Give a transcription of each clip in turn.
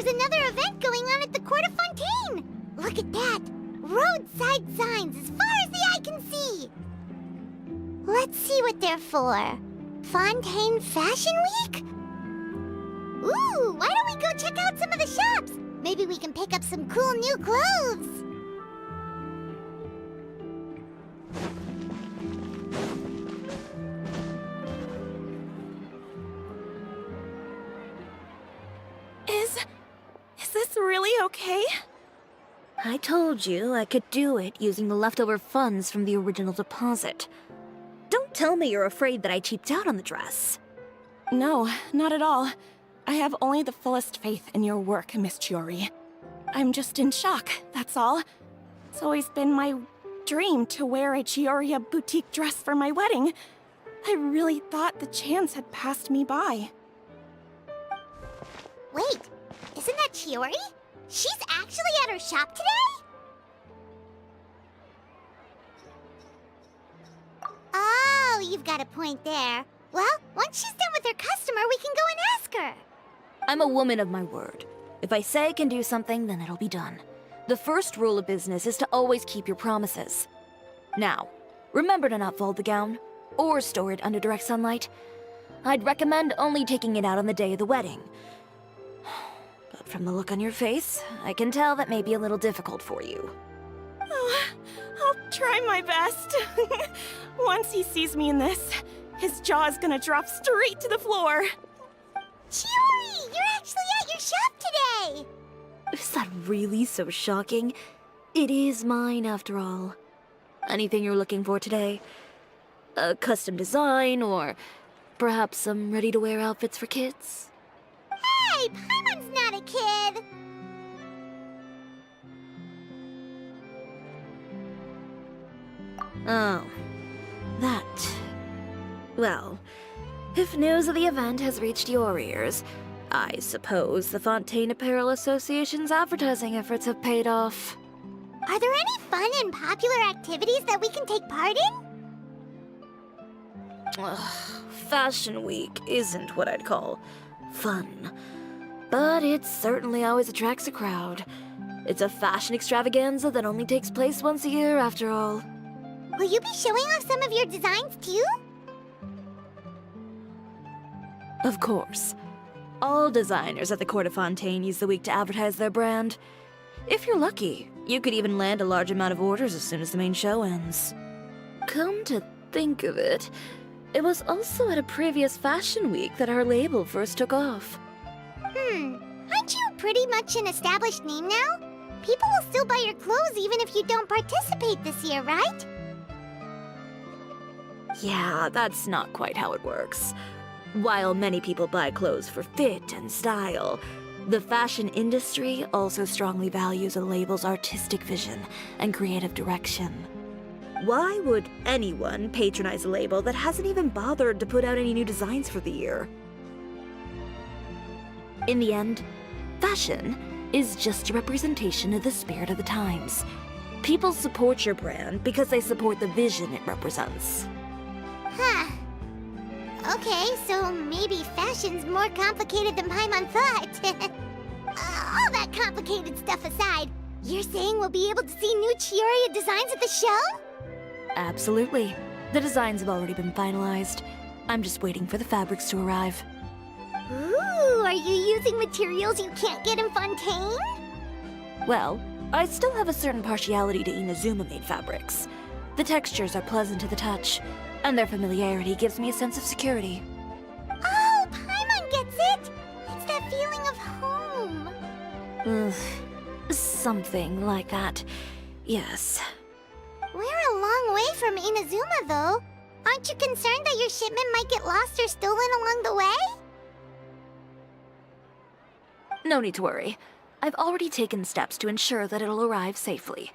There's another event going on at the Court of Fontaine! Look at that! Roadside signs as far as the eye can see! Let's see what they're for. Fontaine Fashion Week? Ooh, why don't we go check out some of the shops? Maybe we can pick up some cool new clothes. Is this really okay? I told you I could do it using the leftover funds from the original deposit. Don't tell me you're afraid that I cheaped out on the dress. No, not at all. I have only the fullest faith in your work, Miss Chiori. I'm just in shock, that's all. It's always been my dream to wear a Chiori boutique dress for my wedding. I really thought the chance had passed me by. Wait, isn't that Chiori? She's actually at her shop today? Oh, you've got a point there. Well, once she's done with her customer, we can go and ask her. I'm a woman of my word. If I say I can do something, then it'll be done. The first rule of business is to always keep your promises. Now, remember to not fold the gown, or store it under direct sunlight. I'd recommend only taking it out on the day of the wedding. But from the look on your face, I can tell that may be a little difficult for you. Oh, I'll try my best. Once he sees me in this, his jaw's gonna drop straight to the floor. Chiori, you're actually at your shop today! Is that really so shocking? It is mine, after all. Anything you're looking for today? A custom design, or perhaps some ready-to-wear outfits for kids? Hey, Paimon's not a kid! Oh, that. Well, if news of the event has reached your ears, I suppose the Fontaine Apparel Association's advertising efforts have paid off. Are there any fun and popular activities that we can take part in? Ugh, Fashion Week isn't what I'd call fun. But it certainly always attracts a crowd. It's a fashion extravaganza that only takes place once a year, after all. Will you be showing off some of your designs, too? Of course. All designers at the Court of Fontaine use the week to advertise their brand. If you're lucky, you could even land a large amount of orders as soon as the main show ends. Come to think of it, it was also at a previous Fashion Week that our label first took off. Aren't you pretty much an established name now? People will still buy your clothes even if you don't participate this year, right? Yeah, that's not quite how it works. While many people buy clothes for fit and style, the fashion industry also strongly values a label's artistic vision and creative direction. Why would anyone patronize a label that hasn't even bothered to put out any new designs for the year? In the end, fashion is just a representation of the spirit of the times. People support your brand because they support the vision it represents. Huh. Okay, so maybe fashion's more complicated than Paimon thought. All that complicated stuff aside, you're saying we'll be able to see new Chiori designs at the show? Absolutely. The designs have already been finalized. I'm just waiting for the fabrics to arrive. Ooh, are you using materials you can't get in Fontaine? Well, I still have a certain partiality to Inazuma-made fabrics. The textures are pleasant to the touch, and their familiarity gives me a sense of security. Oh, Paimon gets it! It's that feeling of home. Something like that. Yes. We're a long way from Inazuma, though. Aren't you concerned that your shipment might get lost or stolen along the way? No need to worry. I've already taken steps to ensure that it'll arrive safely.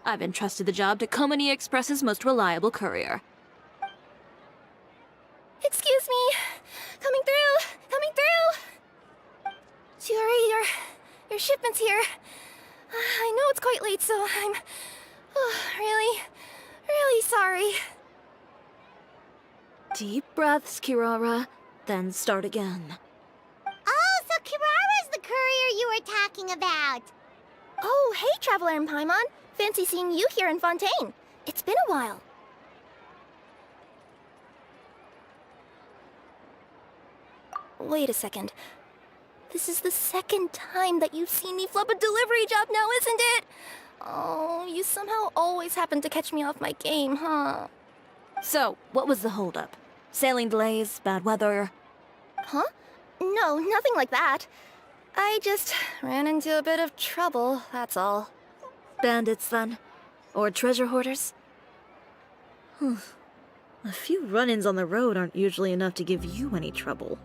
I've entrusted the job to Komani Express's most reliable courier. Excuse me! Coming through! Coming through! Chiori, your shipment's here. I know it's quite late, so I'm really sorry. Deep breaths, Kirara, then start again. Oh, so Kirara's the courier you were talking about. Oh, hey, Traveler and Paimon. Fancy seeing you here in Fontaine. It's been a while. Wait a second. This is the second time that you've seen me flub a delivery job now, isn't it? Oh, you somehow always happen to catch me off my game, huh? So, what was the holdup? Sailing delays, bad weather? Huh? No, nothing like that. I just ran into a bit of trouble, that's all. Bandits, then? Or treasure hoarders? A few run-ins on the road aren't usually enough to give you any trouble.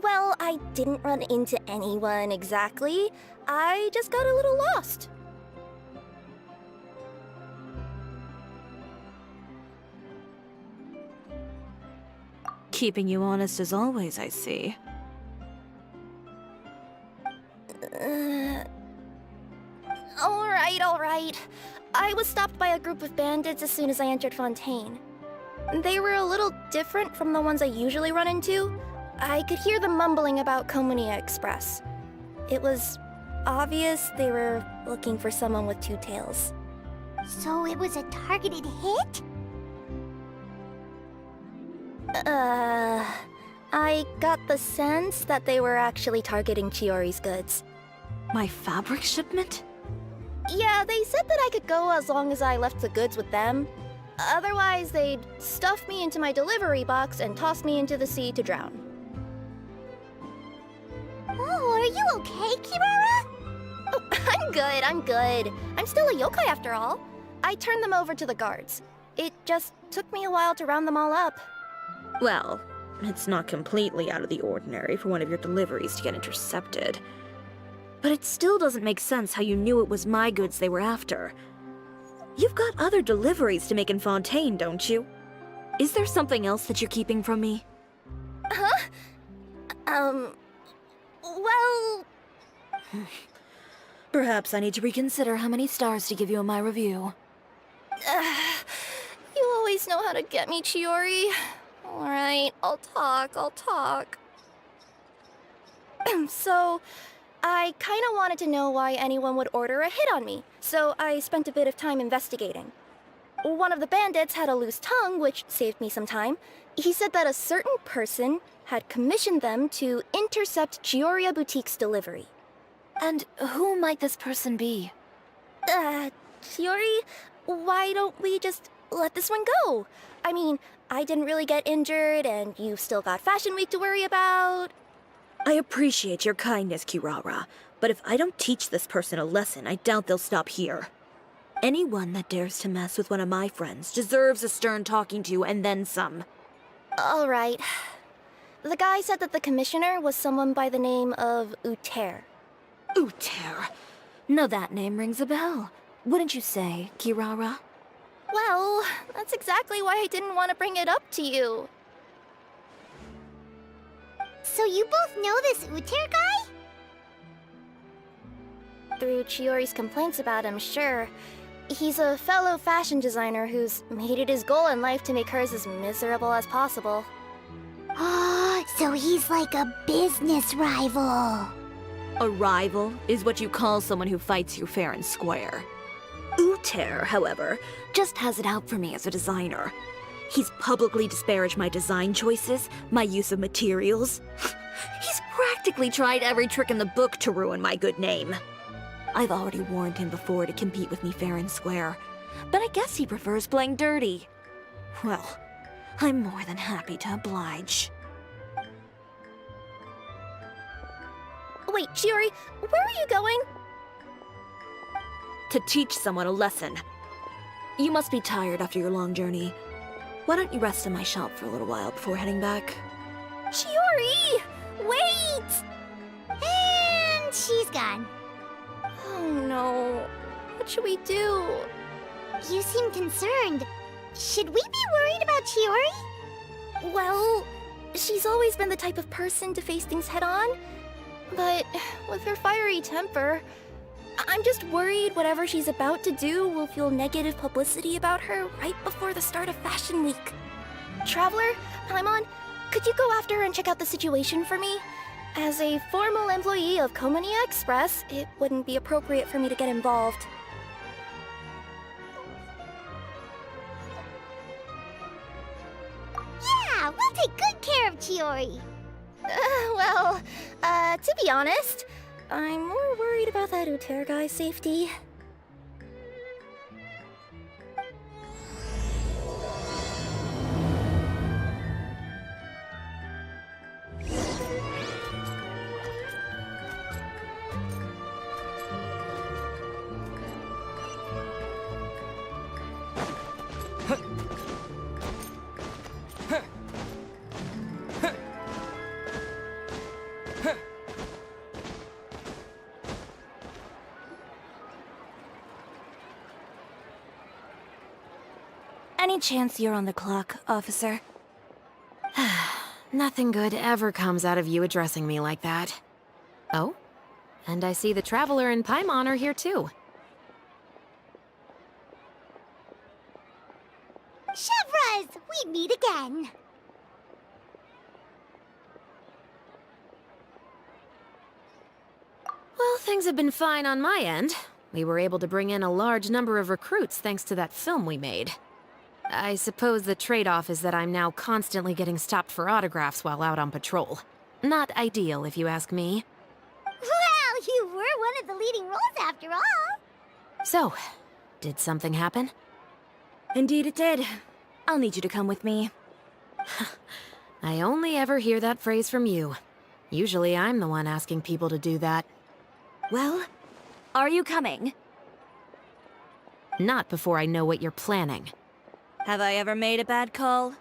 Well, I didn't run into anyone exactly. I just got a little lost. Keeping you honest as always, I see. All right. I was stopped by a group of bandits as soon as I entered Fontaine. They were a little different from the ones I usually run into. I could hear them mumbling about Komunia Express. It was obvious they were looking for someone with two tails. So it was a targeted hit? I got the sense that they were actually targeting Chiori's goods. My fabric shipment? Yeah, they said that I could go as long as I left the goods with them. Otherwise, they'd stuff me into my delivery box and toss me into the sea to drown. Oh, are you okay, Kirara? Oh, I'm good. I'm still a yokai after all. I turned them over to the guards. It just took me a while to round them all up. Well, it's not completely out of the ordinary for one of your deliveries to get intercepted. But it still doesn't make sense how you knew it was my goods they were after. You've got other deliveries to make in Fontaine, don't you? Is there something else that you're keeping from me? Well... Perhaps I need to reconsider how many stars to give you in my review. You always know how to get me, Chiori. Alright, I'll talk. So, I kinda wanted to know why anyone would order a hit on me, so I spent a bit of time investigating. One of the bandits had a loose tongue, which saved me some time. He said that a certain person had commissioned them to intercept Chiori Boutique's delivery. And who might this person be? Chiori, why don't we just let this one go? I mean, I didn't really get injured, and you've still got Fashion Week to worry about. I appreciate your kindness, Kirara, but if I don't teach this person a lesson, I doubt they'll stop here. Anyone that dares to mess with one of my friends deserves a stern talking to and then some. All right. The guy said that the commissioner was someone by the name of Uter. Uter. Now that name rings a bell. Wouldn't you say, Kirara? Well, that's exactly why I didn't want to bring it up to you. So you both know this Uter guy? Through Chiori's complaints about him, sure. He's a fellow fashion designer who's made it his goal in life to make hers as miserable as possible. Oh, so he's like a business rival. A rival is what you call someone who fights you fair and square. Uter, however, just has it out for me as a designer. He's publicly disparaged my design choices, my use of materials. He's practically tried every trick in the book to ruin my good name. I've already warned him before to compete with me fair and square, but I guess he prefers playing dirty. Well, I'm more than happy to oblige. Wait, Chiori, where are you going? To teach someone a lesson. You must be tired after your long journey. Why don't you rest in my shop for a little while before heading back? Chiori! Wait! And she's gone. Oh no. What should we do? You seem concerned. Should we be worried about Chiori? Well, she's always been the type of person to face things head on. But with her fiery temper, I'm just worried whatever she's about to do will fuel negative publicity about her right before the start of Fashion Week. Traveler, Paimon, could you go after her and check out the situation for me? As a formal employee of Komania Express, it wouldn't be appropriate for me to get involved. Yeah, we'll take good care of Chiori. To be honest, I'm more worried about that Uter guy's safety. Any chance you're on the clock, officer? Nothing good ever comes out of you addressing me like that. Oh? And I see the Traveler and Paimon are here too. Chevras, we meet again. Well, things have been fine on my end. We were able to bring in a large number of recruits thanks to that film we made. I suppose the trade-off is that I'm now constantly getting stopped for autographs while out on patrol. Not ideal, if you ask me. Well, you were one of the leading roles after all. So, did something happen? Indeed it did. I'll need you to come with me. I only ever hear that phrase from you. Usually I'm the one asking people to do that. Well, are you coming? Not before I know what you're planning. Have I ever made a bad call?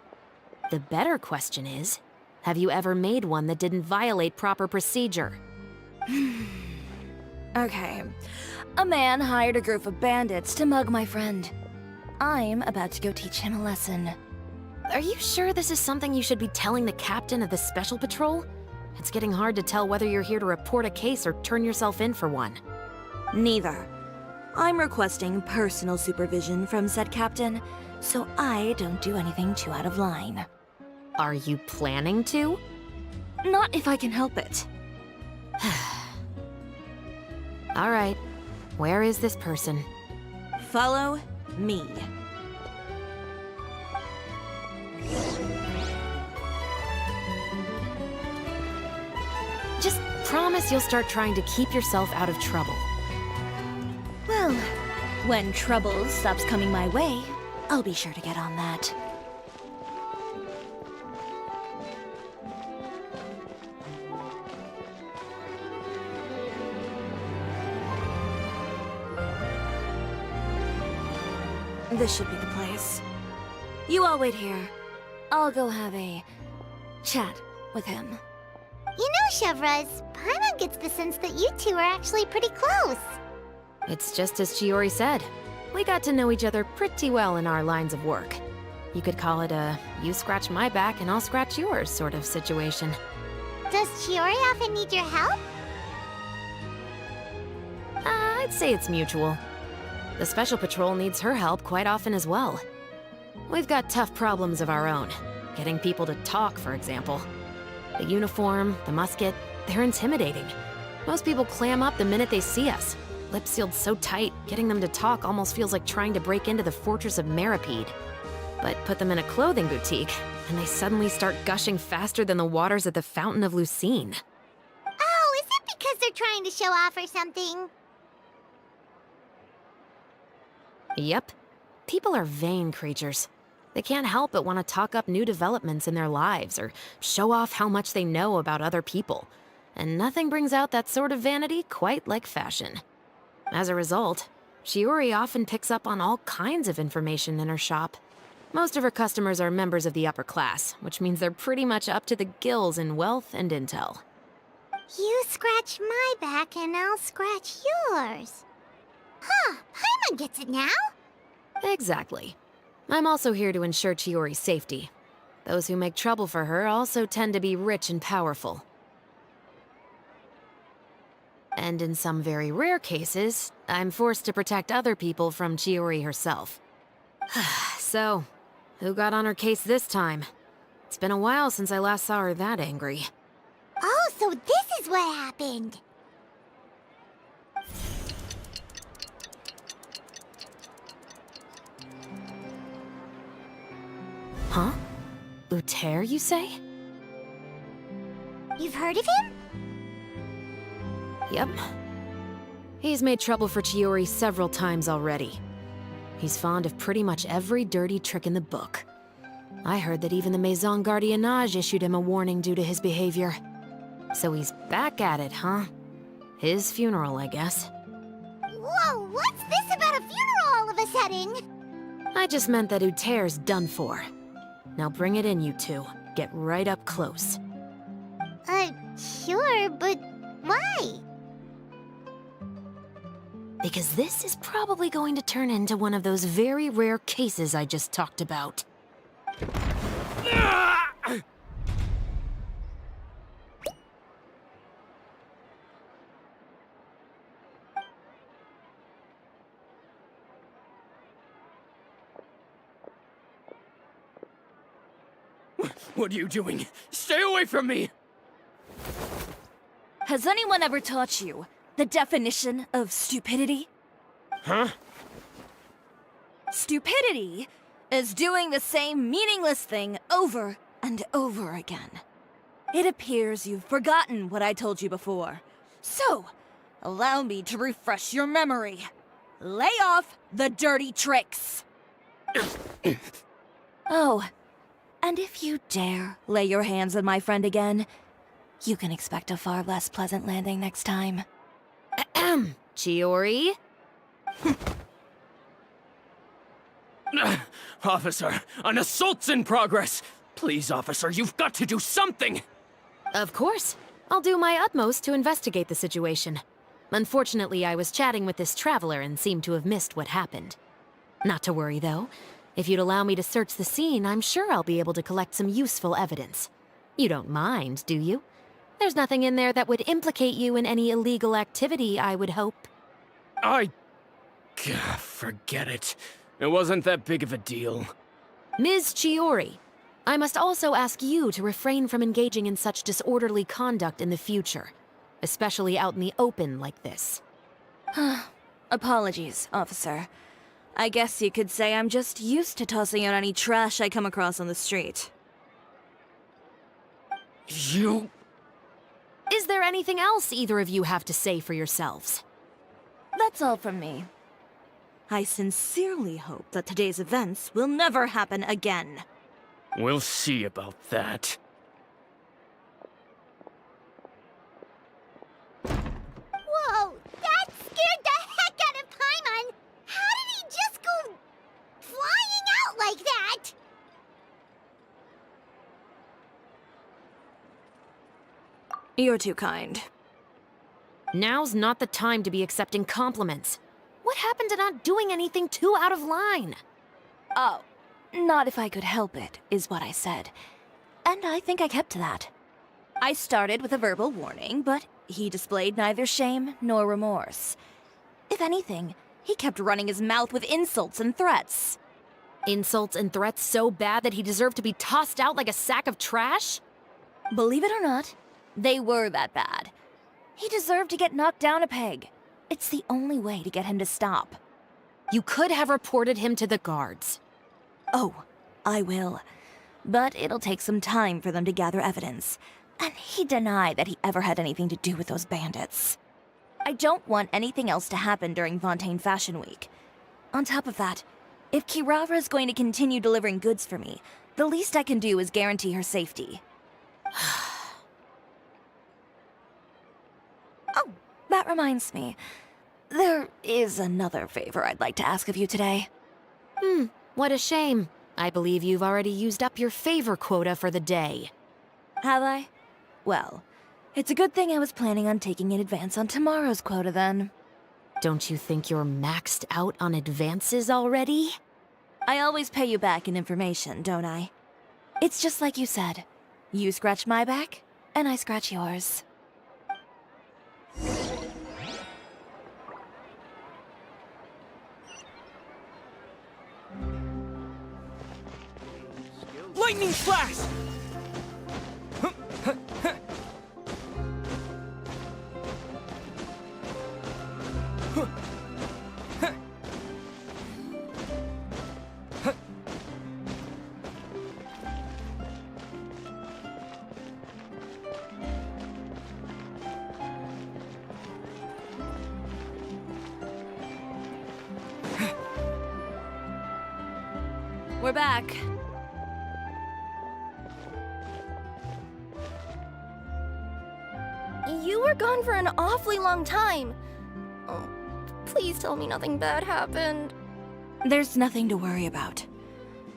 The better question is, have you ever made one that didn't violate proper procedure? Okay. A man hired a group of bandits to mug my friend. I'm about to go teach him a lesson. Are you sure this is something you should be telling the captain of the Special Patrol? It's getting hard to tell whether you're here to report a case or turn yourself in for one. Neither. I'm requesting personal supervision from said captain, so I don't do anything too out of line. Are you planning to? Not if I can help it. All right. Where is this person? Follow me. Just promise you'll start trying to keep yourself out of trouble. Well, when trouble stops coming my way, I'll be sure to get on that. This should be the place. You all wait here. I'll go have a chat with him. You know, Chevras, Paimon gets the sense that you two are actually pretty close. It's just as Chiori said. We got to know each other pretty well in our lines of work. You could call it a you scratch my back and I'll scratch yours sort of situation. Does Chiori often need your help? I'd say it's mutual. The Special Patrol needs her help quite often as well. We've got tough problems of our own. Getting people to talk, for example. The uniform, the musket, they're intimidating. Most people clam up the minute they see us. Lips sealed so tight, getting them to talk almost feels like trying to break into the fortress of Meripede. But put them in a clothing boutique, and they suddenly start gushing faster than the waters at the Fountain of Lucine. Oh, is it because they're trying to show off or something? Yep. People are vain creatures. They can't help but want to talk up new developments in their lives or show off how much they know about other people. And nothing brings out that sort of vanity quite like fashion. As a result, Chiori often picks up on all kinds of information in her shop. Most of her customers are members of the upper class, which means they're pretty much up to the gills in wealth and intel. You scratch my back and I'll scratch yours. Huh, Paimon gets it now? Exactly. I'm also here to ensure Chiori's safety. Those who make trouble for her also tend to be rich and powerful. And in some very rare cases, I'm forced to protect other people from Chiori herself. So, who got on her case this time? It's been a while since I last saw her that angry. Oh, so this is what happened. Huh? Uter, you say? You've heard of him? Yep. He's made trouble for Chiori several times already. He's fond of pretty much every dirty trick in the book. I heard that even the Maison Gardiennage issued him a warning due to his behavior. So he's back at it, huh? His funeral, I guess. Whoa, what's this about a funeral all of a sudden? I just meant that Uter's done for. Now bring it in, you two. Get right up close. Sure, but why? Because this is probably going to turn into one of those very rare cases I just talked about. What are you doing? Stay away from me! Has anyone ever taught you the definition of stupidity? Huh? Stupidity is doing the same meaningless thing over and over again. It appears you've forgotten what I told you before. So, allow me to refresh your memory. Lay off the dirty tricks. Oh, and if you dare lay your hands on my friend again, you can expect a far less pleasant landing next time. Ahem. Chiori? Officer, an assault's in progress! Please, officer, you've got to do something! Of course. I'll do my utmost to investigate the situation. Unfortunately, I was chatting with this traveler and seemed to have missed what happened. Not to worry, though. If you'd allow me to search the scene, I'm sure I'll be able to collect some useful evidence. You don't mind, do you? There's nothing in there that would implicate you in any illegal activity, I would hope. Forget it. It wasn't that big of a deal. Ms. Chiori, I must also ask you to refrain from engaging in such disorderly conduct in the future, especially out in the open like this. Apologies, officer. I guess you could say I'm just used to tossing out any trash I come across on the street. You... Is there anything else either of you have to say for yourselves? That's all from me. I sincerely hope that today's events will never happen again. We'll see about that. Whoa, that scared the heck out of Paimon! How did he just go flying out like that? You're too kind. Now's not the time to be accepting compliments. What happened to not doing anything too out of line? Oh, not if I could help it, is what I said. And I think I kept to that. I started with a verbal warning, but he displayed neither shame nor remorse. If anything, he kept running his mouth with insults and threats. Insults and threats so bad that he deserved to be tossed out like a sack of trash? Believe it or not, they were that bad. He deserved to get knocked down a peg. It's the only way to get him to stop. You could have reported him to the guards. Oh, I will. But it'll take some time for them to gather evidence. And he denied that he ever had anything to do with those bandits. I don't want anything else to happen during Fontaine Fashion Week. On top of that, if Kirara is going to continue delivering goods for me, the least I can do is guarantee her safety. Oh, that reminds me. There is another favor I'd like to ask of you today. What a shame. I believe you've already used up your favor quota for the day. Have I? Well, it's a good thing I was planning on taking an advance on tomorrow's quota then. Don't you think you're maxed out on advances already? I always pay you back in information, don't I? It's just like you said. You scratch my back, and I scratch yours. Lightning flash! we're back. You were gone for an awfully long time. Oh, please tell me nothing bad happened. There's nothing to worry about.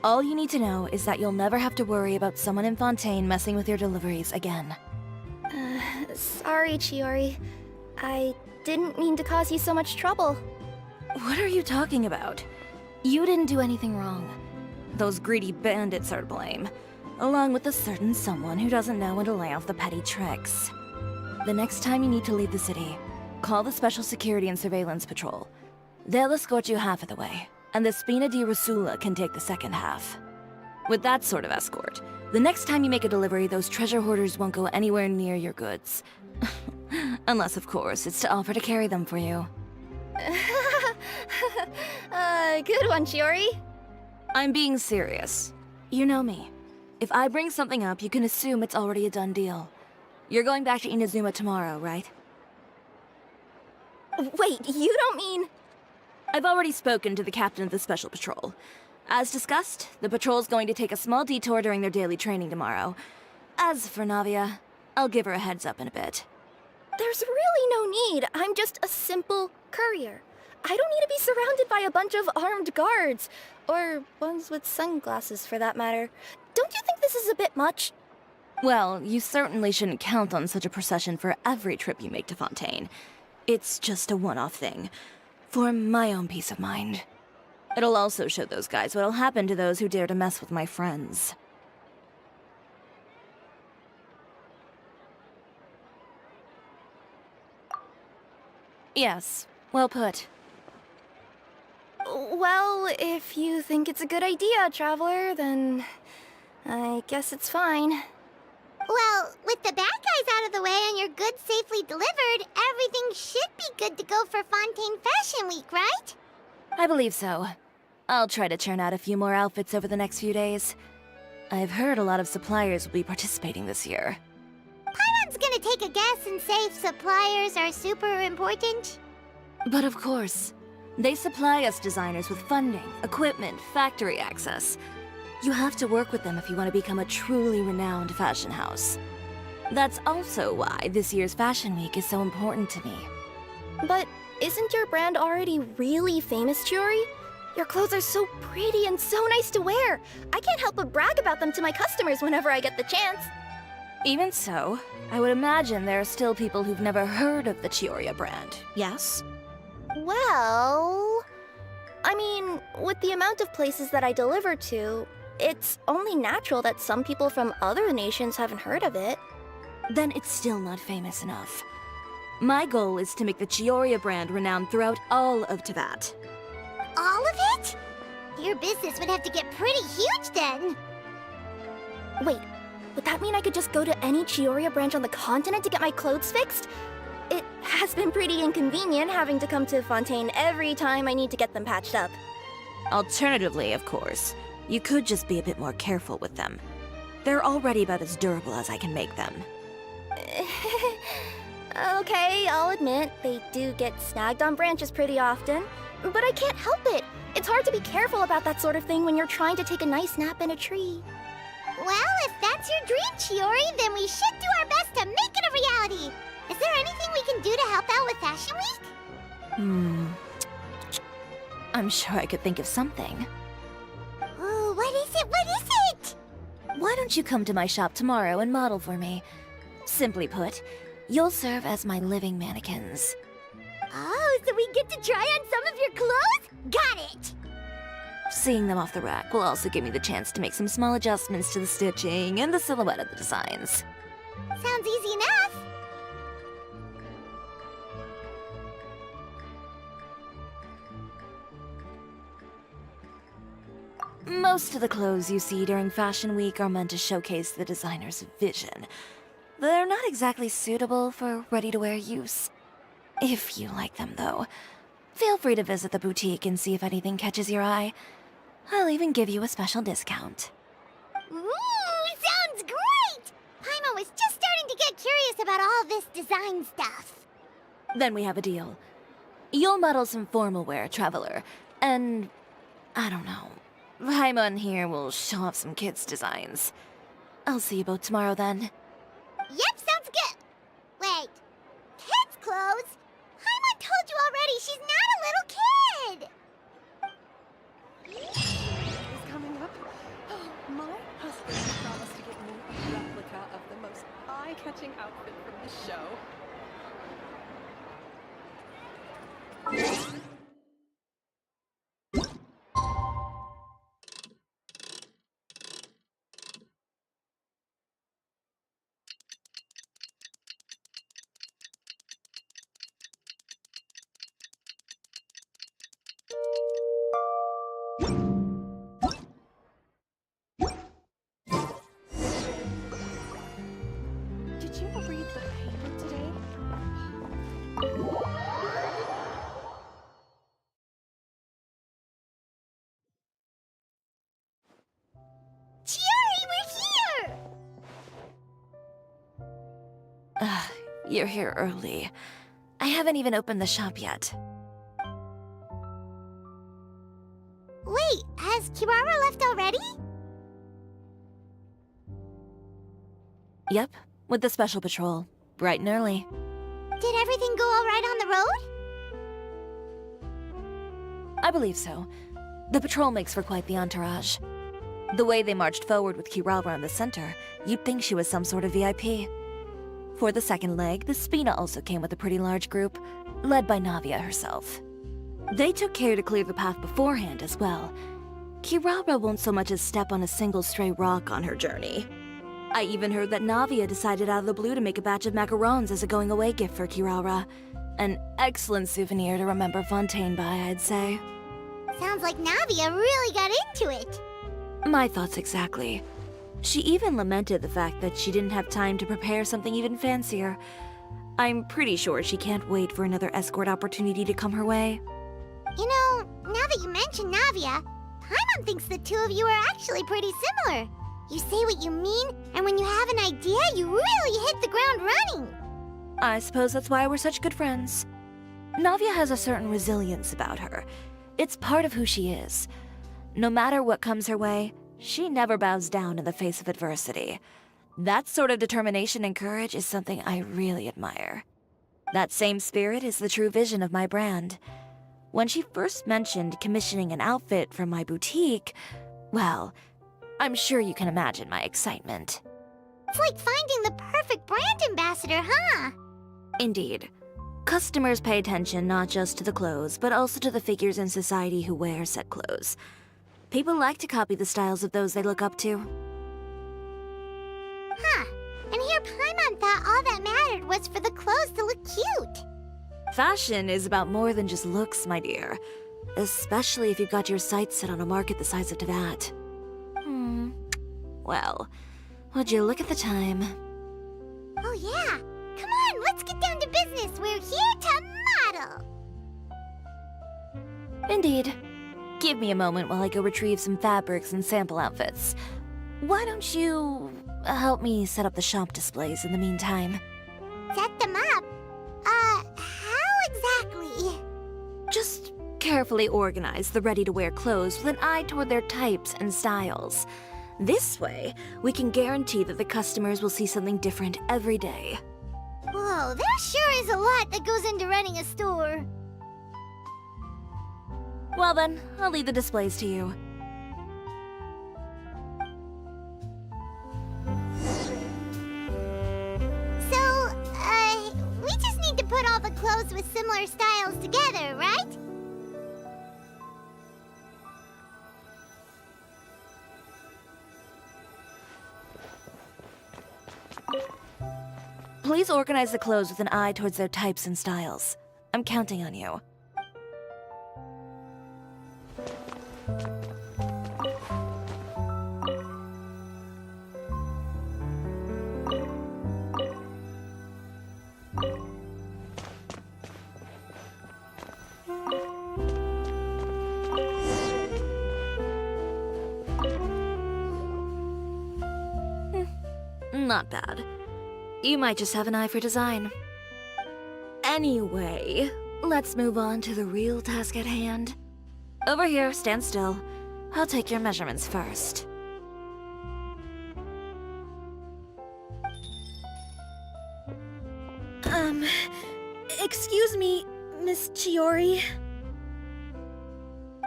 All you need to know is that you'll never have to worry about someone in Fontaine messing with your deliveries again. Sorry, Chiori. I didn't mean to cause you so much trouble. What are you talking about? You didn't do anything wrong. Those greedy bandits are to blame, along with a certain someone who doesn't know when to lay off the petty tricks. The next time you need to leave the city, call the Special Security and Surveillance Patrol. They'll escort you half of the way, and the Spina di Rosula can take the second half. With that sort of escort, the next time you make a delivery, those treasure hoarders won't go anywhere near your goods. Unless, of course, it's to offer to carry them for you. Good one, Chiori. I'm being serious. You know me. If I bring something up, you can assume it's already a done deal. You're going back to Inazuma tomorrow, right? Wait, you don't mean... I've already spoken to the captain of the Special Patrol. As discussed, the patrol's going to take a small detour during their daily training tomorrow. As for Navia, I'll give her a heads up in a bit. There's really no need. I'm just a simple courier. I don't need to be surrounded by a bunch of armed guards. Or ones with sunglasses, for that matter. Don't you think this is a bit much? Well, you certainly shouldn't count on such a procession for every trip you make to Fontaine. It's just a one-off thing. For my own peace of mind. It'll also show those guys what'll happen to those who dare to mess with my friends. Yes, well put. Well, if you think it's a good idea, Traveler, then I guess it's fine. Well, with the bad guys out of the way and your goods safely delivered, everything should be good to go for Fontaine Fashion Week, right? I believe so. I'll try to churn out a few more outfits over the next few days. I've heard a lot of suppliers will be participating this year. Paimon's gonna take a guess and say suppliers are super important. But of course, they supply us designers with funding, equipment, factory access. You have to work with them if you want to become a truly renowned fashion house. That's also why this year's Fashion Week is so important to me. But isn't your brand already really famous, Chiori? Your clothes are so pretty and so nice to wear. I can't help but brag about them to my customers whenever I get the chance. Even so, I would imagine there are still people who've never heard of the Chiori brand, yes? Well... I mean, with the amount of places that I deliver to, it's only natural that some people from other nations haven't heard of it. Then it's still not famous enough. My goal is to make the Chiori brand renowned throughout all of Teyvat. all of it? Your business would have to get pretty huge then. Wait, would that mean I could just go to any Chiori branch on the continent to get my clothes fixed? It has been pretty inconvenient having to come to Fontaine every time I need to get them patched up. Alternatively, of course, you could just be a bit more careful with them. They're already about as durable as I can make them. Okay, I'll admit, they do get snagged on branches pretty often, but I can't help it. It's hard to be careful about that sort of thing when you're trying to take a nice nap in a tree. Well, if that's your dream, Chiori, then we should do our best to make it a reality. Is there anything we can do to help out with Fashion Week? I'm sure I could think of something. Ooh, what is it? What is it? Why don't you come to my shop tomorrow and model for me? Simply put, you'll serve as my living mannequins. Oh, so we get to try on some of your clothes? Got it! Seeing them off the rack will also give me the chance to make some small adjustments to the stitching and the silhouette of the designs. Sounds easy enough. Most of the clothes you see during Fashion Week are meant to showcase the designer's vision. They're not exactly suitable for ready-to-wear use. If you like them, though, feel free to visit the boutique and see if anything catches your eye. I'll even give you a special discount. Ooh, sounds great! Paimon was just starting to get curious about all this design stuff. Then we have a deal. You'll model some formal wear, Traveler, and I don't know, Paimon here will show off some kids' designs. I'll see you both tomorrow then. Yep, sounds good. Wait, kids' clothes? Paimon told you already she's not a little kid. Is coming up. My husband promised to get me a replica of the most eye-catching outfit from the show. Did you read the paper today? Chiori, we're here! You're here early. I haven't even opened the shop yet. Wait, has Kirara left already? Yep, with the special patrol. Bright and early. Did everything go all right on the road? I believe so. The patrol makes for quite the entourage. The way they marched forward with Kirara in the center, you'd think she was some sort of VIP. For the second leg, the Spina also came with a pretty large group, led by Navia herself. They took care to clear the path beforehand as well. Kirara won't so much as step on a single stray rock on her journey. I even heard that Navia decided out of the blue to make a batch of macarons as a going-away gift for Kirara. An excellent souvenir to remember Fontaine by, I'd say. Sounds like Navia really got into it. My thoughts exactly. She even lamented the fact that she didn't have time to prepare something even fancier. I'm pretty sure she can't wait for another escort opportunity to come her way. You know, now that you mention Navia, Paimon thinks the two of you are actually pretty similar. You say what you mean, and when you have an idea, you really hit the ground running. I suppose that's why we're such good friends. Navia has a certain resilience about her. It's part of who she is. No matter what comes her way, she never bows down in the face of adversity. That sort of determination and courage is something I really admire. That same spirit is the true vision of my brand. When she first mentioned commissioning an outfit from my boutique, well, I'm sure you can imagine my excitement. It's like finding the perfect brand ambassador, huh? Indeed. Customers pay attention not just to the clothes, but also to the figures in society who wear said clothes. People like to copy the styles of those they look up to. Huh. And here Paimon thought all that mattered was for the clothes to look cute. Fashion is about more than just looks, my dear. Especially if you've got your sights set on a market the size of that. Well, would you look at the time? Oh yeah. Come on, let's get down to business. We're here to model. Indeed. Give me a moment while I go retrieve some fabrics and sample outfits. Why don't you help me set up the shop displays in the meantime? Set them up? How exactly? Just carefully organize the ready-to-wear clothes with an eye toward their types and styles. This way, we can guarantee that the customers will see something different every day. Whoa, there sure is a lot that goes into running a store. Well then, I'll leave the displays to you. So, we just need to put all the clothes with similar styles together, right? Please organize the clothes with an eye towards their types and styles. I'm counting on you. Not bad. You might just have an eye for design. Anyway, let's move on to the real task at hand. Over here, stand still. I'll take your measurements first. Excuse me, Miss Chiori.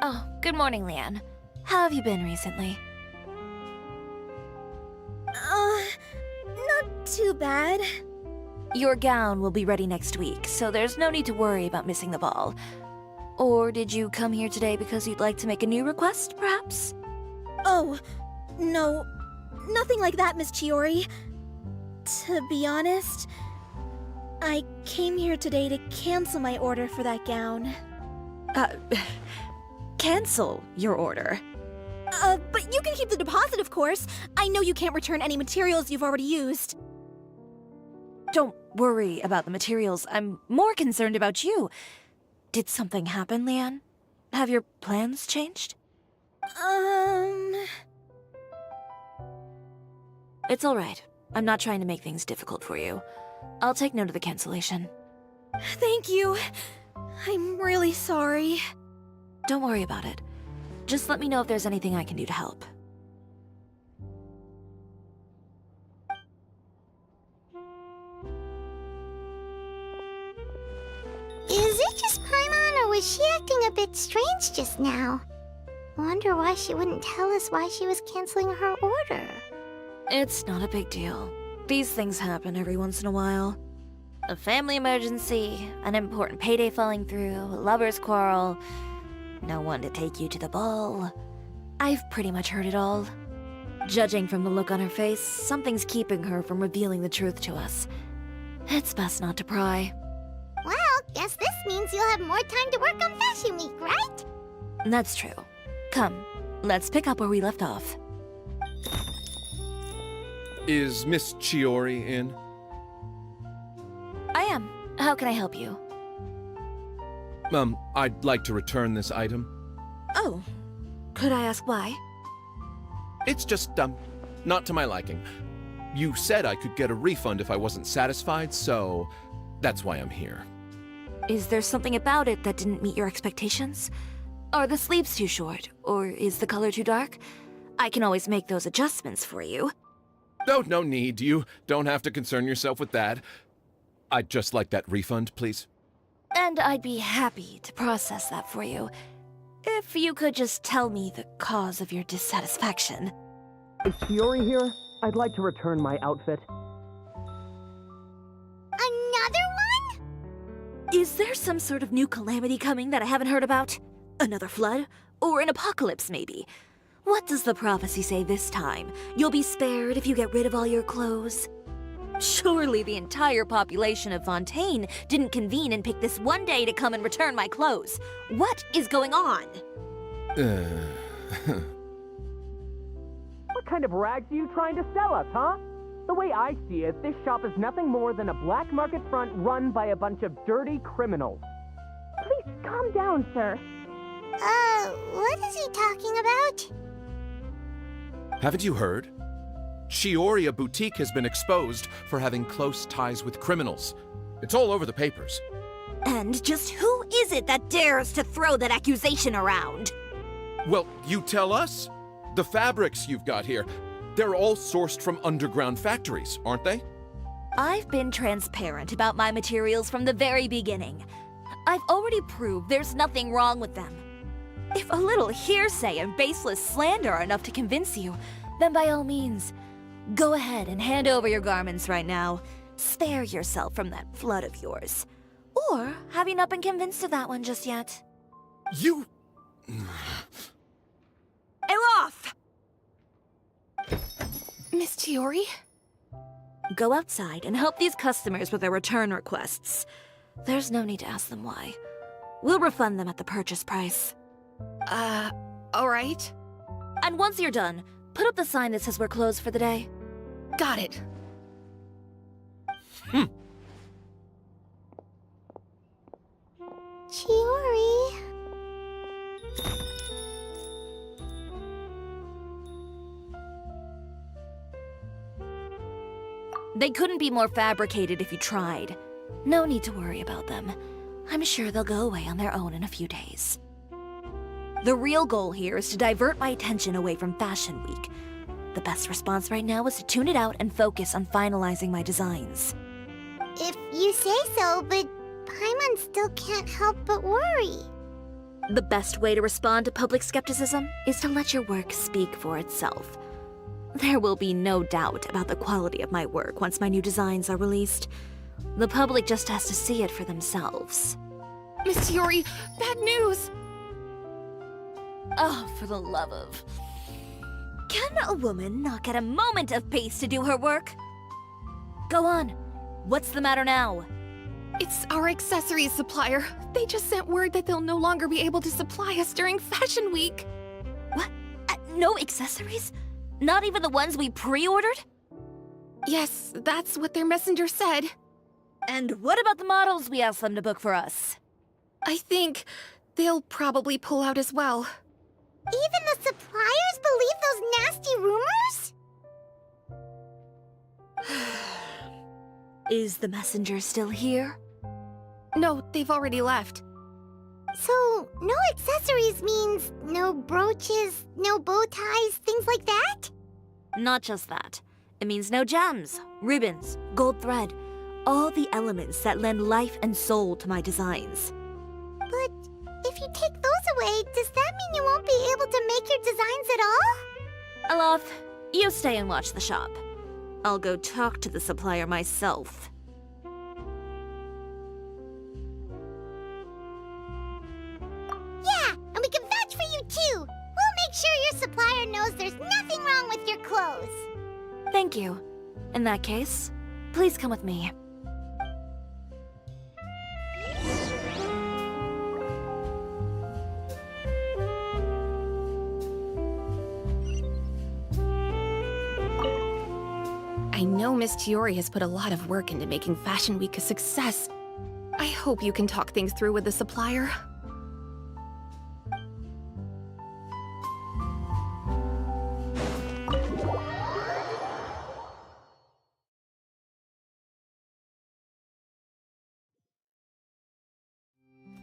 Oh, good morning, Leanne. How have you been recently? Not too bad. Your gown will be ready next week, so there's no need to worry about missing the ball. Or did you come here today because you'd like to make a new request, perhaps? Oh, no. Nothing like that, Miss Chiori. To be honest, I came here today to cancel my order for that gown. Cancel your order. But you can keep the deposit, of course. I know you can't return any materials you've already used. Don't worry about the materials. I'm more concerned about you. Did something happen, Leanne? Have your plans changed? It's all right. I'm not trying to make things difficult for you. I'll take note of the cancellation. Thank you. I'm really sorry. Don't worry about it. Just let me know if there's anything I can do to help. Is it just Paimon, or was she acting a bit strange just now? Wonder why she wouldn't tell us why she was canceling her order. It's not a big deal. These things happen every once in a while. A family emergency, an important payday falling through, a lover's quarrel, no one to take you to the ball. I've pretty much heard it all. Judging from the look on her face, something's keeping her from revealing the truth to us. It's best not to pry. Well, guess this means you'll have more time to work on Fashion Week, right? That's true. Come, let's pick up where we left off. Is Miss Chiori in? I am. How can I help you? I'd like to return this item. Oh. Could I ask why? It's just, not to my liking. You said I could get a refund if I wasn't satisfied, so that's why I'm here. Is there something about it that didn't meet your expectations? Are the sleeves too short? Or is the color too dark? I can always make those adjustments for you. Oh, no need. You don't have to concern yourself with that. I'd just like that refund, please. And I'd be happy to process that for you. If you could just tell me the cause of your dissatisfaction. Is Chiori here? I'd like to return my outfit. Another one? Is there some sort of new calamity coming that I haven't heard about? Another flood? Or an apocalypse, maybe? What does the prophecy say this time? You'll be spared if you get rid of all your clothes? Surely the entire population of Fontaine didn't convene and pick this one day to come and return my clothes. What is going on? What kind of rags are you trying to sell us, huh? The way I see it, this shop is nothing more than a black market front run by a bunch of dirty criminals. Please calm down, sir. What is he talking about? Haven't you heard? Chiori Boutique has been exposed for having close ties with criminals. It's all over the papers. And just who is it that dares to throw that accusation around? Well, you tell us. The fabrics you've got here, they're all sourced from underground factories, aren't they? I've been transparent about my materials from the very beginning. I've already proved there's nothing wrong with them. If a little hearsay and baseless slander are enough to convince you, then by all means, go ahead and hand over your garments right now. Spare yourself from that flood of yours. Or have you not been convinced of that one just yet? You... Elof! Miss Chiori? Go outside and help these customers with their return requests. There's no need to ask them why. We'll refund them at the purchase price. Alright. And once you're done, put up the sign that says we're closed for the day. Got it. Chiori. They couldn't be more fabricated if you tried. No need to worry about them. I'm sure they'll go away on their own in a few days. The real goal here is to divert my attention away from Fashion Week. The best response right now is to tune it out and focus on finalizing my designs. If you say so, but Paimon still can't help but worry. The best way to respond to public skepticism is to let your work speak for itself. There will be no doubt about the quality of my work once my new designs are released. The public just has to see it for themselves. Miss Chiori, bad news! Oh, for the love of... Can a woman not get a moment of peace to do her work? Go on. What's the matter now? It's our accessories supplier. They just sent word that they'll no longer be able to supply us during Fashion Week. What? No accessories? Not even the ones we pre-ordered? Yes, that's what their messenger said. And what about the models we asked them to book for us? I think they'll probably pull out as well. Even the suppliers believe those nasty rumors? Is the messenger still here? No, they've already left. So, no accessories means no brooches, no bow ties, things like that? Not just that. It means no gems, ribbons, gold thread, all the elements that lend life and soul to my designs. But if you take those away, does that mean you won't be able to make your designs at all? Alof, you stay and watch the shop. I'll go talk to the supplier myself. Yeah, and we can vouch for you too. We'll make sure your supplier knows there's nothing wrong with your clothes. Thank you. In that case, please come with me. I know Miss Chiori has put a lot of work into making Fashion Week a success. I hope you can talk things through with the supplier.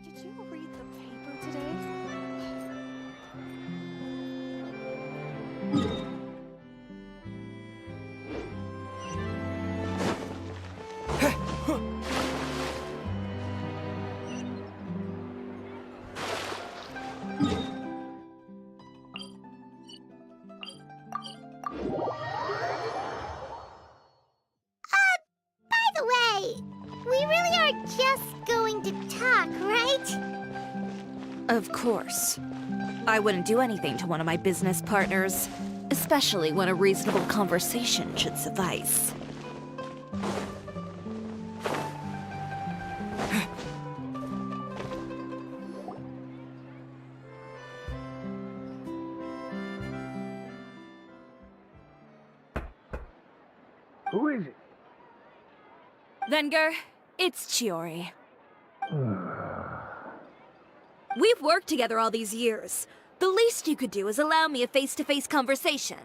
Did you read the paper today? By the way, we really are just going to talk, right? Of course. I wouldn't do anything to one of my business partners, especially when a reasonable conversation should suffice. Who is it? Venger, it's Chiori. We've worked together all these years. The least you could do is allow me a face-to-face conversation.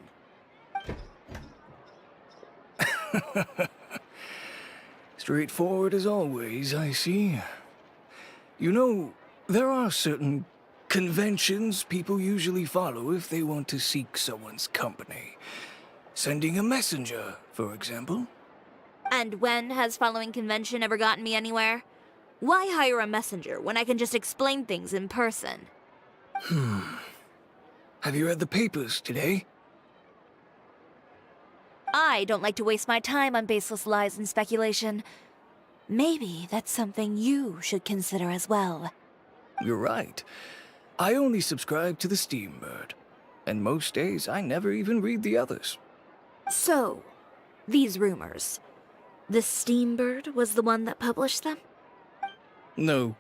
Straightforward as always, I see. You know, there are certain conventions people usually follow if they want to seek someone's company. Sending a messenger, for example. And when has following convention ever gotten me anywhere? Why hire a messenger when I can just explain things in person? Have you read the papers today? I don't like to waste my time on baseless lies and speculation. Maybe that's something you should consider as well. You're right. I only subscribe to the Steambird. And most days, I never even read the others. So, these rumors. The Steambird was the one that published them? No,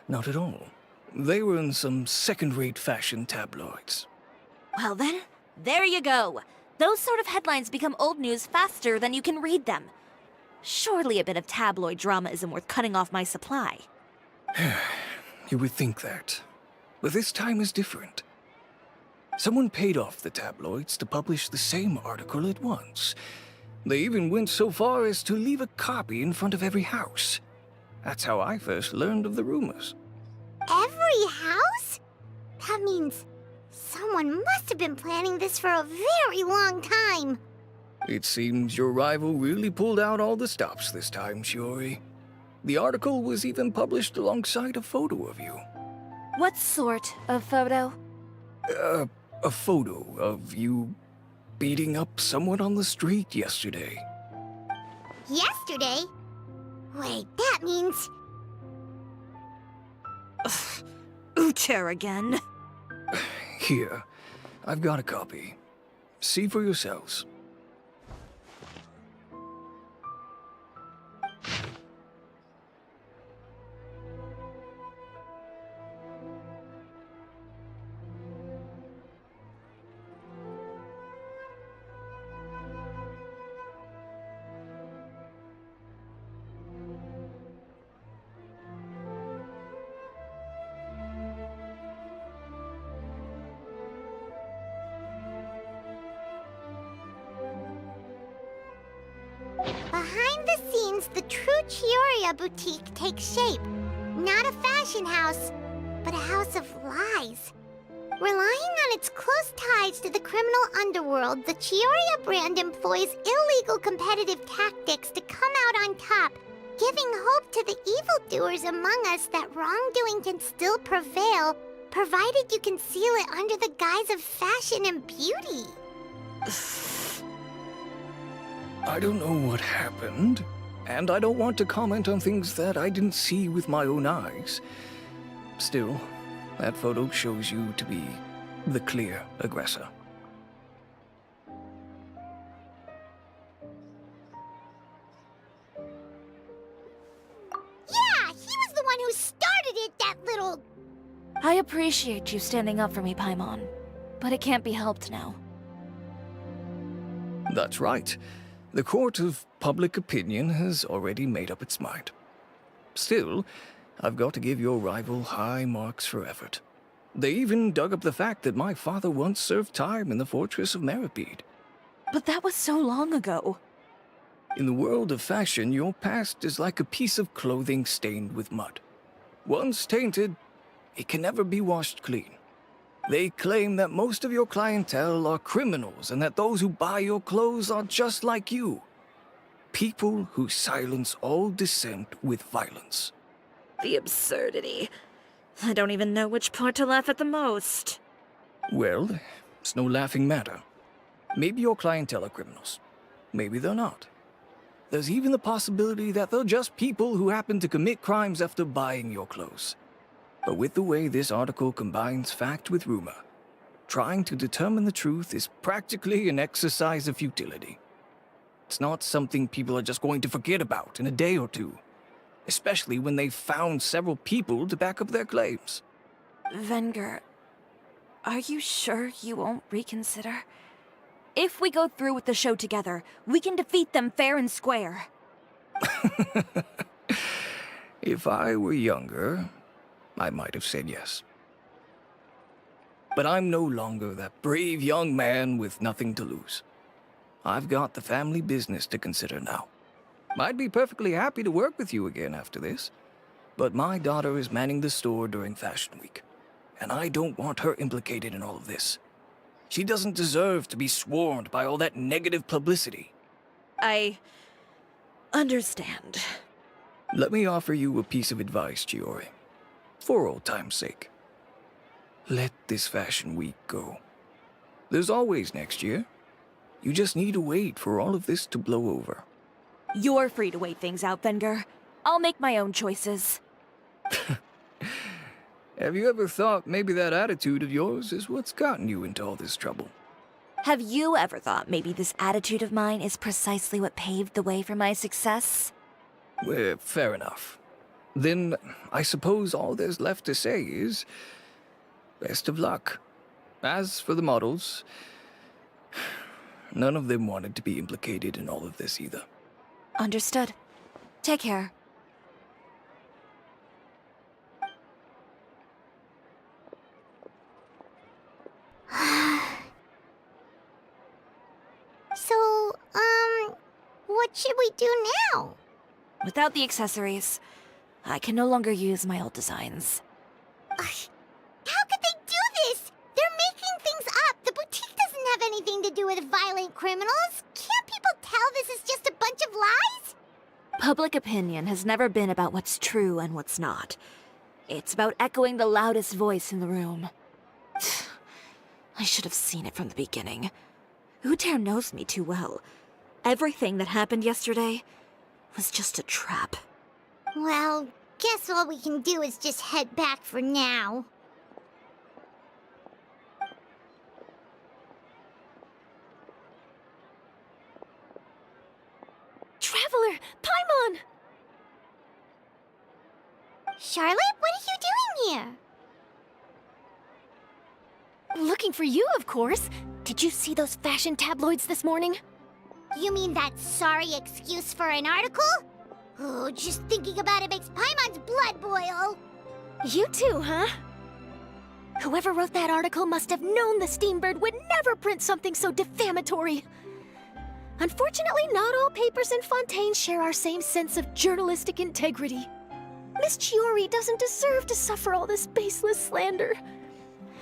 not at all. They were in some second-rate fashion tabloids. Well then, there you go. Those sort of headlines become old news faster than you can read them. Surely a bit of tabloid drama isn't worth cutting off my supply. You would think that. But this time is different. Someone paid off the tabloids to publish the same article at once. They even went so far as to leave a copy in front of every house. That's how I first learned of the rumors. Every house? That means someone must have been planning this for a very long time. It seems your rival really pulled out all the stops this time, Chiori. The article was even published alongside a photo of you. What sort of photo? A photo of you beating up someone on the street yesterday. Yesterday? Wait, that means... Uter again. Here, I've got a copy. See for yourselves. Behind the scenes, the true Chiori boutique takes shape. Not a fashion house, but a house of lies. Relying on its close ties to the criminal underworld, the Chiori brand employs illegal competitive tactics to come out on top, giving hope to the evildoers among us that wrongdoing can still prevail, provided you conceal it under the guise of fashion and beauty. I don't know what happened, and I don't want to comment on things that I didn't see with my own eyes. Still, that photo shows you to be the clear aggressor. Yeah, he was the one who started it, that little... I appreciate you standing up for me, Paimon, but it can't be helped now. That's right. The court of public opinion has already made up its mind. Still, I've got to give your rival high marks for effort. They even dug up the fact that my father once served time in the fortress of Meripede. But that was so long ago. In the world of fashion, your past is like a piece of clothing stained with mud. Once tainted, it can never be washed clean. They claim that most of your clientele are criminals and that those who buy your clothes are just like you. People who silence all dissent with violence. The absurdity. I don't even know which part to laugh at the most. Well, it's no laughing matter. Maybe your clientele are criminals. Maybe they're not. There's even the possibility that they're just people who happen to commit crimes after buying your clothes. But with the way this article combines fact with rumor, trying to determine the truth is practically an exercise of futility. It's not something people are just going to forget about in a day or two, especially when they've found several people to back up their claims. Venger, are you sure you won't reconsider? If we go through with the show together, we can defeat them fair and square. If I were younger, I might have said yes. But I'm no longer that brave young man with nothing to lose. I've got the family business to consider now. I'd be perfectly happy to work with you again after this, but my daughter is manning the store during Fashion Week, and I don't want her implicated in all of this. She doesn't deserve to be swarmed by all that negative publicity. I understand. Let me offer you a piece of advice, Chiori. For old time's sake. Let this Fashion Week go. There's always next year. You just need to wait for all of this to blow over. You're free to wait things out, Venger. I'll make my own choices. Have you ever thought maybe that attitude of yours is what's gotten you into all this trouble? Have you ever thought maybe this attitude of mine is precisely what paved the way for my success? Well, fair enough. Then I suppose all there's left to say is, best of luck. As for the models, none of them wanted to be implicated in all of this either. Understood. Take care. So, what should we do now? Without the accessories, I can no longer use my old designs. How could they do do with violent criminals. Can't people tell this is just a bunch of lies? Public opinion has never been about what's true and what's not. It's about echoing the loudest voice in the room. I should have seen it from the beginning. Uter knows me too well. Everything that happened yesterday was just a trap. Well, guess all we can do is just head back for now. Traveler! Paimon! Charlotte, what are you doing here? Looking for you, of course. Did you see those fashion tabloids this morning? You mean that sorry excuse for an article? Oh, just thinking about it makes Paimon's blood boil. You too, huh? Whoever wrote that article must have known the Steambird would never print something so defamatory. Unfortunately, not all papers in Fontaine share our same sense of journalistic integrity. Miss Chiori doesn't deserve to suffer all this baseless slander.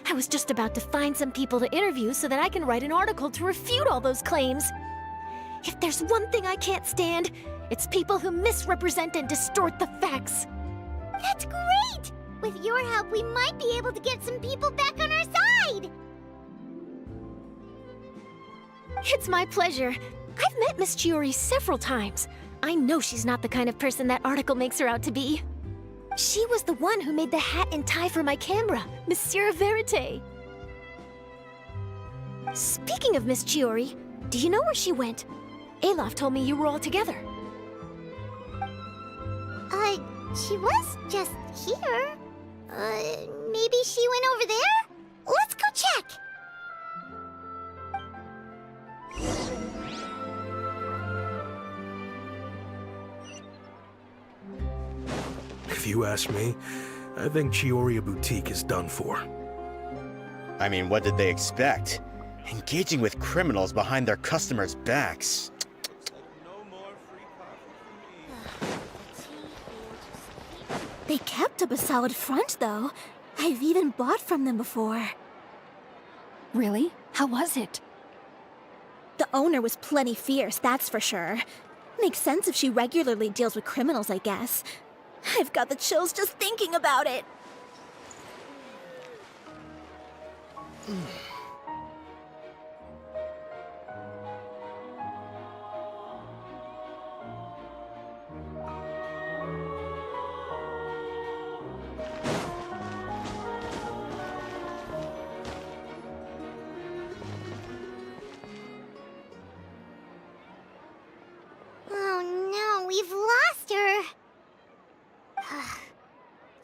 I was just about to find some people to interview so that I can write an article to refute all those claims. If there's one thing I can't stand, it's people who misrepresent and distort the facts. That's great! With your help, we might be able to get some people back on our side! It's my pleasure. I've met Miss Chiori several times. I know she's not the kind of person that article makes her out to be. She was the one who made the hat and tie for my camera, Monsieur Verite. Speaking of Miss Chiori, do you know where she went? Alof told me you were all together. She was just here. Maybe she went over there? Let's go check! If you ask me, I think Chiori Boutique is done for. I mean, what did they expect? Engaging with criminals behind their customers' backs. They kept up a solid front, though. I've even bought from them before. Really? How was it? The owner was plenty fierce, that's for sure. Makes sense if she regularly deals with criminals, I guess. I've got the chills just thinking about it. Oh no, we've lost her!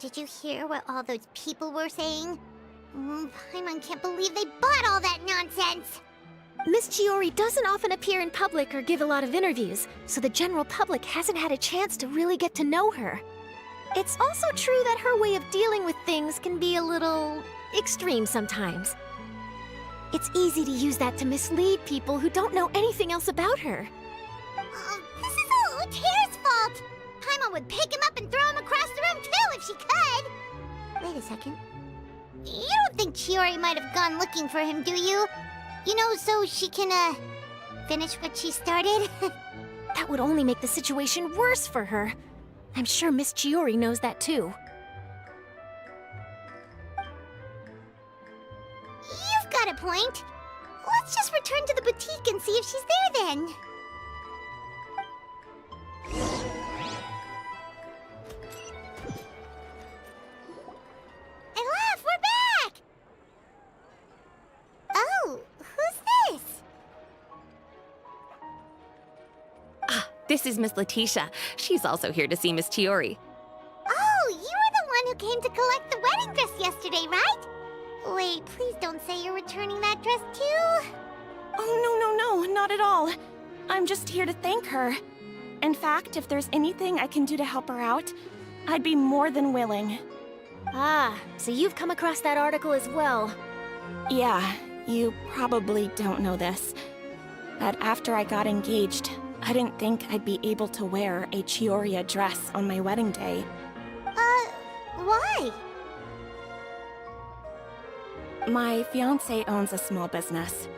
Did you hear what all those people were saying? Paimon can't believe they bought all that nonsense! Miss Chiori doesn't often appear in public or give a lot of interviews, so the general public hasn't had a chance to really get to know her. It's also true that her way of dealing with things can be a little extreme sometimes. It's easy to use that to mislead people who don't know anything else about her. This is all Uter's fault! Paimon would pick him up and throw him across the room too if she could! Wait a second. You don't think Chiori might have gone looking for him, do you? You know, so she can, finish what she started? That would only make the situation worse for her. I'm sure Miss Chiori knows that too. You've got a point. Let's just return to the boutique and see if she's there then. Alof, we're back! Oh, who's this? This is Miss Letitia. She's also here to see Miss Chiori. Oh, you were the one who came to collect the wedding dress yesterday, right? Wait, please don't say you're returning that dress too. Oh, no, not at all. I'm just here to thank her. In fact, if there's anything I can do to help her out, I'd be more than willing. Ah, so you've come across that article as well. Yeah, you probably don't know this, but after I got engaged, I didn't think I'd be able to wear a Chiori dress on my wedding day. Why? My fiancé owns a small business.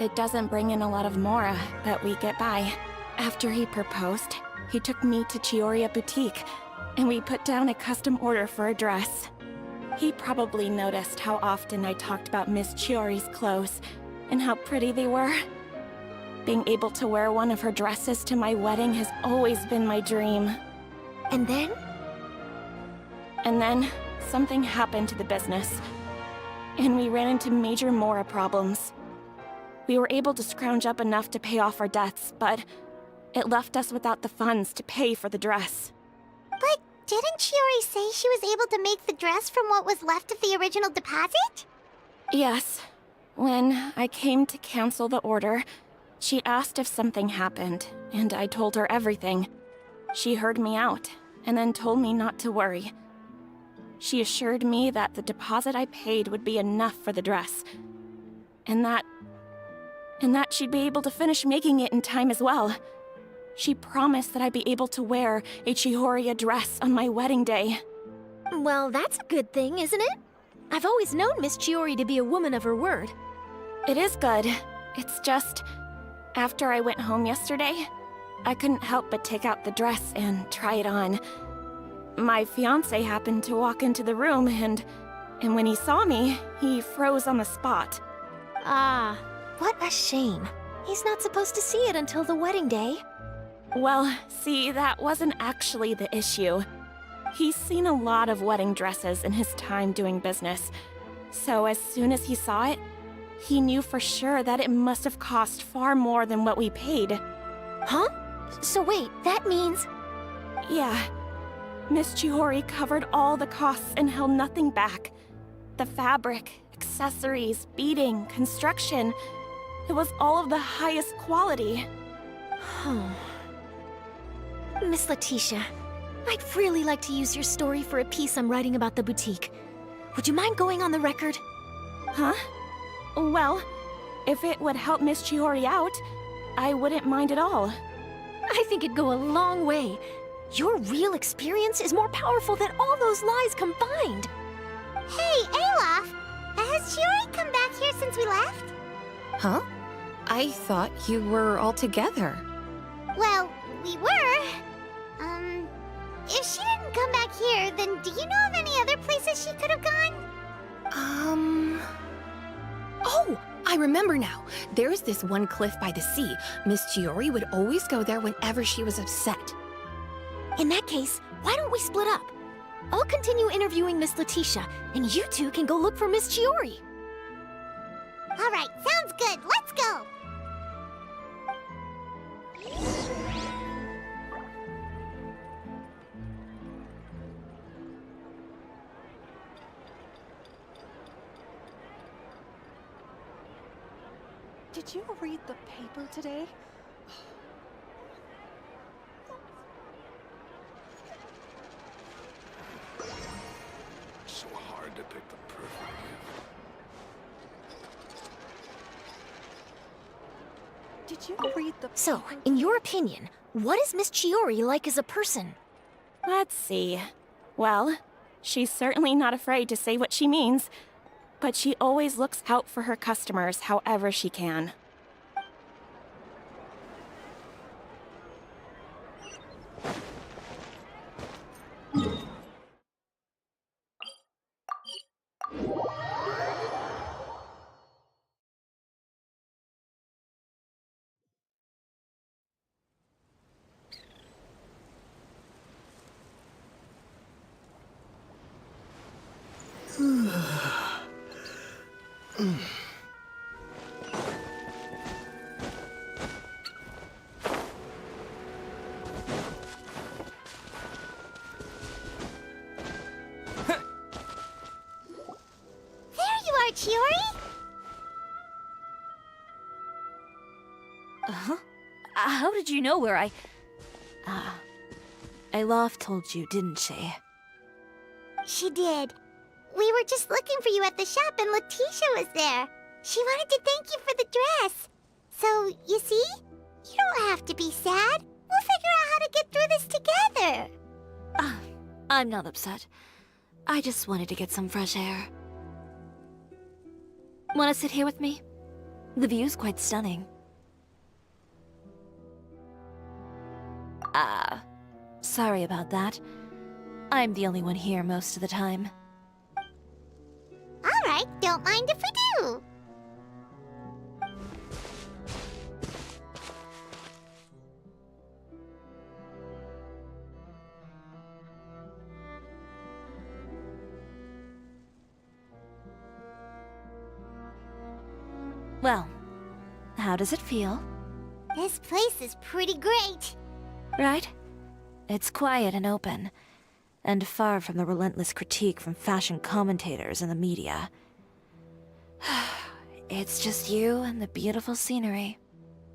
it doesn't bring in a lot of mora, but we get by. After he proposed, he took me to Chiori Boutique, and we put down a custom order for a dress. He probably noticed how often I talked about Miss Chiori's clothes, and how pretty they were. Being able to wear one of her dresses to my wedding has always been my dream. And then? And then, something happened to the business, and we ran into major mora problems. We were able to scrounge up enough to pay off our debts, but it left us without the funds to pay for the dress. But didn't Chiori say she was able to make the dress from what was left of the original deposit? Yes. When I came to cancel the order, she asked if something happened, and I told her everything. She heard me out, and then told me not to worry. She assured me that the deposit I paid would be enough for the dress, and that she'd be able to finish making it in time as well. She promised that I'd be able to wear a Chiori dress on my wedding day. Well, that's a good thing, isn't it? I've always known Miss Chiori to be a woman of her word. It is good. It's just, after I went home yesterday, I couldn't help but take out the dress and try it on. My fiancé happened to walk into the room, and when he saw me, he froze on the spot. Ah, what a shame. He's not supposed to see it until the wedding day. Well, see, that wasn't actually the issue. He's seen a lot of wedding dresses in his time doing business, so as soon as he saw it, he knew for sure that it must have cost far more than what we paid. Huh? So wait, that means... Yeah. Miss Chiori covered all the costs and held nothing back. The fabric, accessories, beading, construction. It was all of the highest quality. Miss Letitia, I'd really like to use your story for a piece I'm writing about the boutique. Would you mind going on the record? Huh? Well, if it would help Miss Chiori out, I wouldn't mind at all. I think it'd go a long way. Your real experience is more powerful than all those lies combined. Hey, Olaf! Has Chiori come back here since we left? Huh? I thought you were all together. Well, we were. If she didn't come back here, then do you know of any other places she could have gone? Oh, I remember now. There's this one cliff by the sea. Miss Chiori would always go there whenever she was upset. In that case, why don't we split up? I'll continue interviewing Miss Letitia, and you two can go look for Miss Chiori. All right, sounds good. Let's go. Did you read the paper today? So hard to pick the perfect gift. Did you read the So, paper in today? your opinion, what is Miss Chiori like as a person? Let's see. Well, she's certainly not afraid to say what she means, but she always looks out for her customers however she can. Chiori? Huh? How did you know where I... Elaf told you, didn't she? She did. We were just looking for you at the shop and Letitia was there. She wanted to thank you for the dress. So, you see? You don't have to be sad. We'll figure out how to get through this together. I'm not upset. I just wanted to get some fresh air. Want to sit here with me? The view's quite stunning. Sorry about that. I'm the only one here most of the time. Alright, don't mind if we do. Well, how does it feel? This place is pretty great. Right? It's quiet and open, and far from the relentless critique from fashion commentators and the media. It's just you and the beautiful scenery.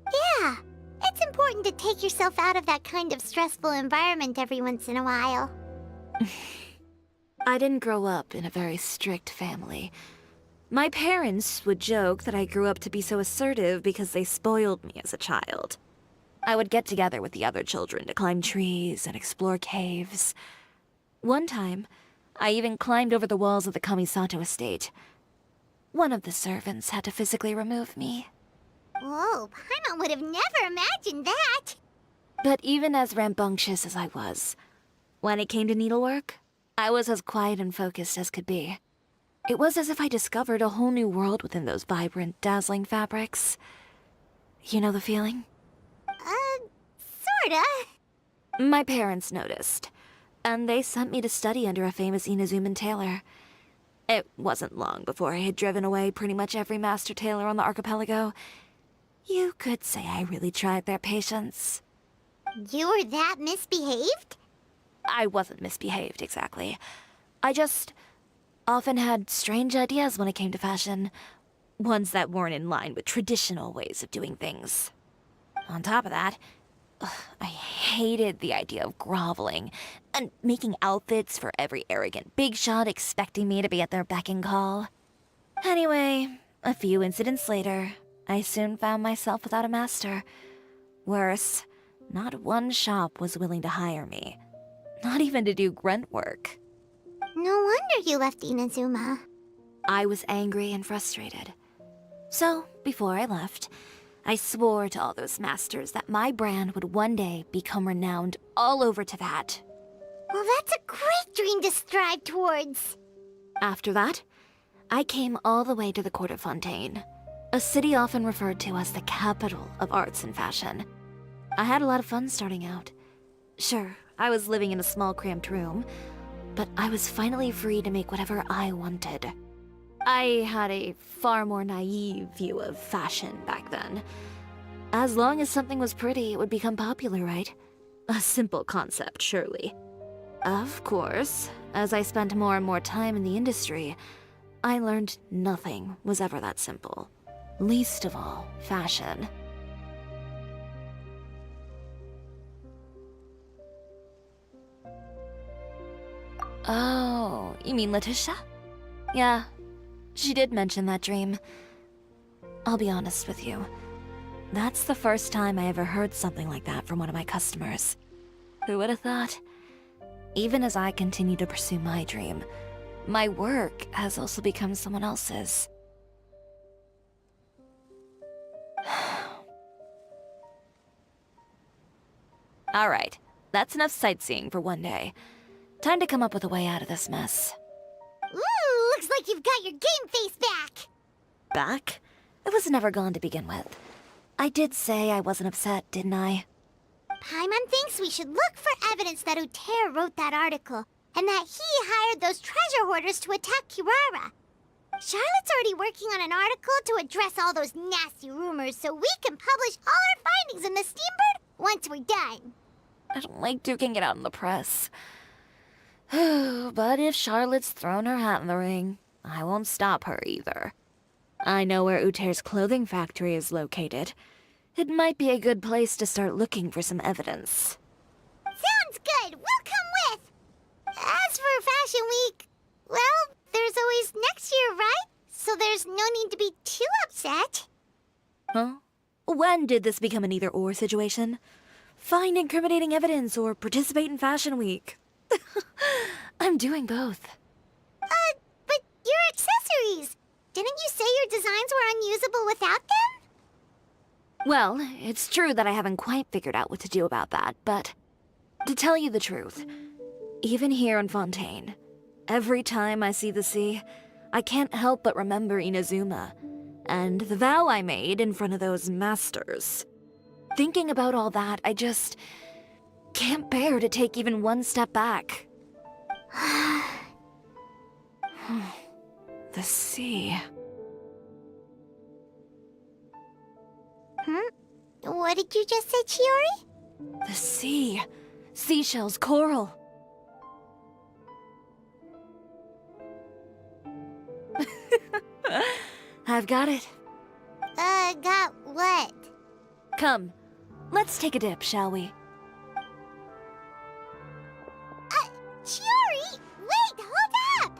Yeah, it's important to take yourself out of that kind of stressful environment every once in a while. I didn't grow up in a very strict family. My parents would joke that I grew up to be so assertive because they spoiled me as a child. I would get together with the other children to climb trees and explore caves. One time, I even climbed over the walls of the Kamisato estate. One of the servants had to physically remove me. Whoa, Paimon would have never imagined that! But even as rambunctious as I was, when it came to needlework, I was as quiet and focused as could be. It was as if I discovered a whole new world within those vibrant, dazzling fabrics. You know the feeling? Sorta. My parents noticed, and they sent me to study under a famous Inazuman tailor. It wasn't long before I had driven away pretty much every master tailor on the archipelago. You could say I really tried their patience. You were that misbehaved? I wasn't misbehaved, exactly. I just often had strange ideas when it came to fashion. Ones that weren't in line with traditional ways of doing things. On top of that, I hated the idea of groveling and making outfits for every arrogant big shot expecting me to be at their beck and call. Anyway, a few incidents later, I soon found myself without a master. Worse, not one shop was willing to hire me. Not even to do grunt work. No wonder you left Inazuma. I was angry and frustrated. So, before I left, I swore to all those masters that my brand would one day become renowned all over Teyvat. Well, that's a great dream to strive towards. After that, I came all the way to the court of Fontaine, a city often referred to as the capital of arts and fashion. I had a lot of fun starting out. Sure, I was living in a small cramped room, but I was finally free to make whatever I wanted. I had a far more naive view of fashion back then. As long as something was pretty, it would become popular, right? A simple concept, surely. Of course, as I spent more and more time in the industry, I learned nothing was ever that simple. Least of all, fashion. Oh, you mean Letitia? Yeah, she did mention that dream. I'll be honest with you. That's the first time I ever heard something like that from one of my customers. Who would have thought? Even as I continue to pursue my dream, my work has also become someone else's. Alright, that's enough sightseeing for one day. Time to come up with a way out of this mess. Ooh, looks like you've got your game face back! Back? It was never gone to begin with. I did say I wasn't upset, didn't I? Paimon thinks we should look for evidence that Uter wrote that article, and that he hired those treasure hoarders to attack Kirara. Charlotte's already working on an article to address all those nasty rumors so we can publish all our findings in the Steambird once we're done. I don't like duking it out in the press. But if Charlotte's thrown her hat in the ring, I won't stop her either. I know where Uter's clothing factory is located. It might be a good place to start looking for some evidence. Sounds good! We'll come with! As for Fashion Week, well, there's always next year, right? So there's no need to be too upset. Huh? When did this become an either-or situation? Find incriminating evidence or participate in Fashion Week. I'm doing both. But your accessories! Didn't you say your designs were unusable without them? Well, it's true that I haven't quite figured out what to do about that, but to tell you the truth, even here in Fontaine, every time I see the sea, I can't help but remember Inazuma and the vow I made in front of those masters. Thinking about all that, I just can't bear to take even one step back. The sea. What did you just say, Chiori? The sea. Seashells, coral. I've got it. Got what? Come, let's take a dip, shall we? Chiori! Wait, hold up!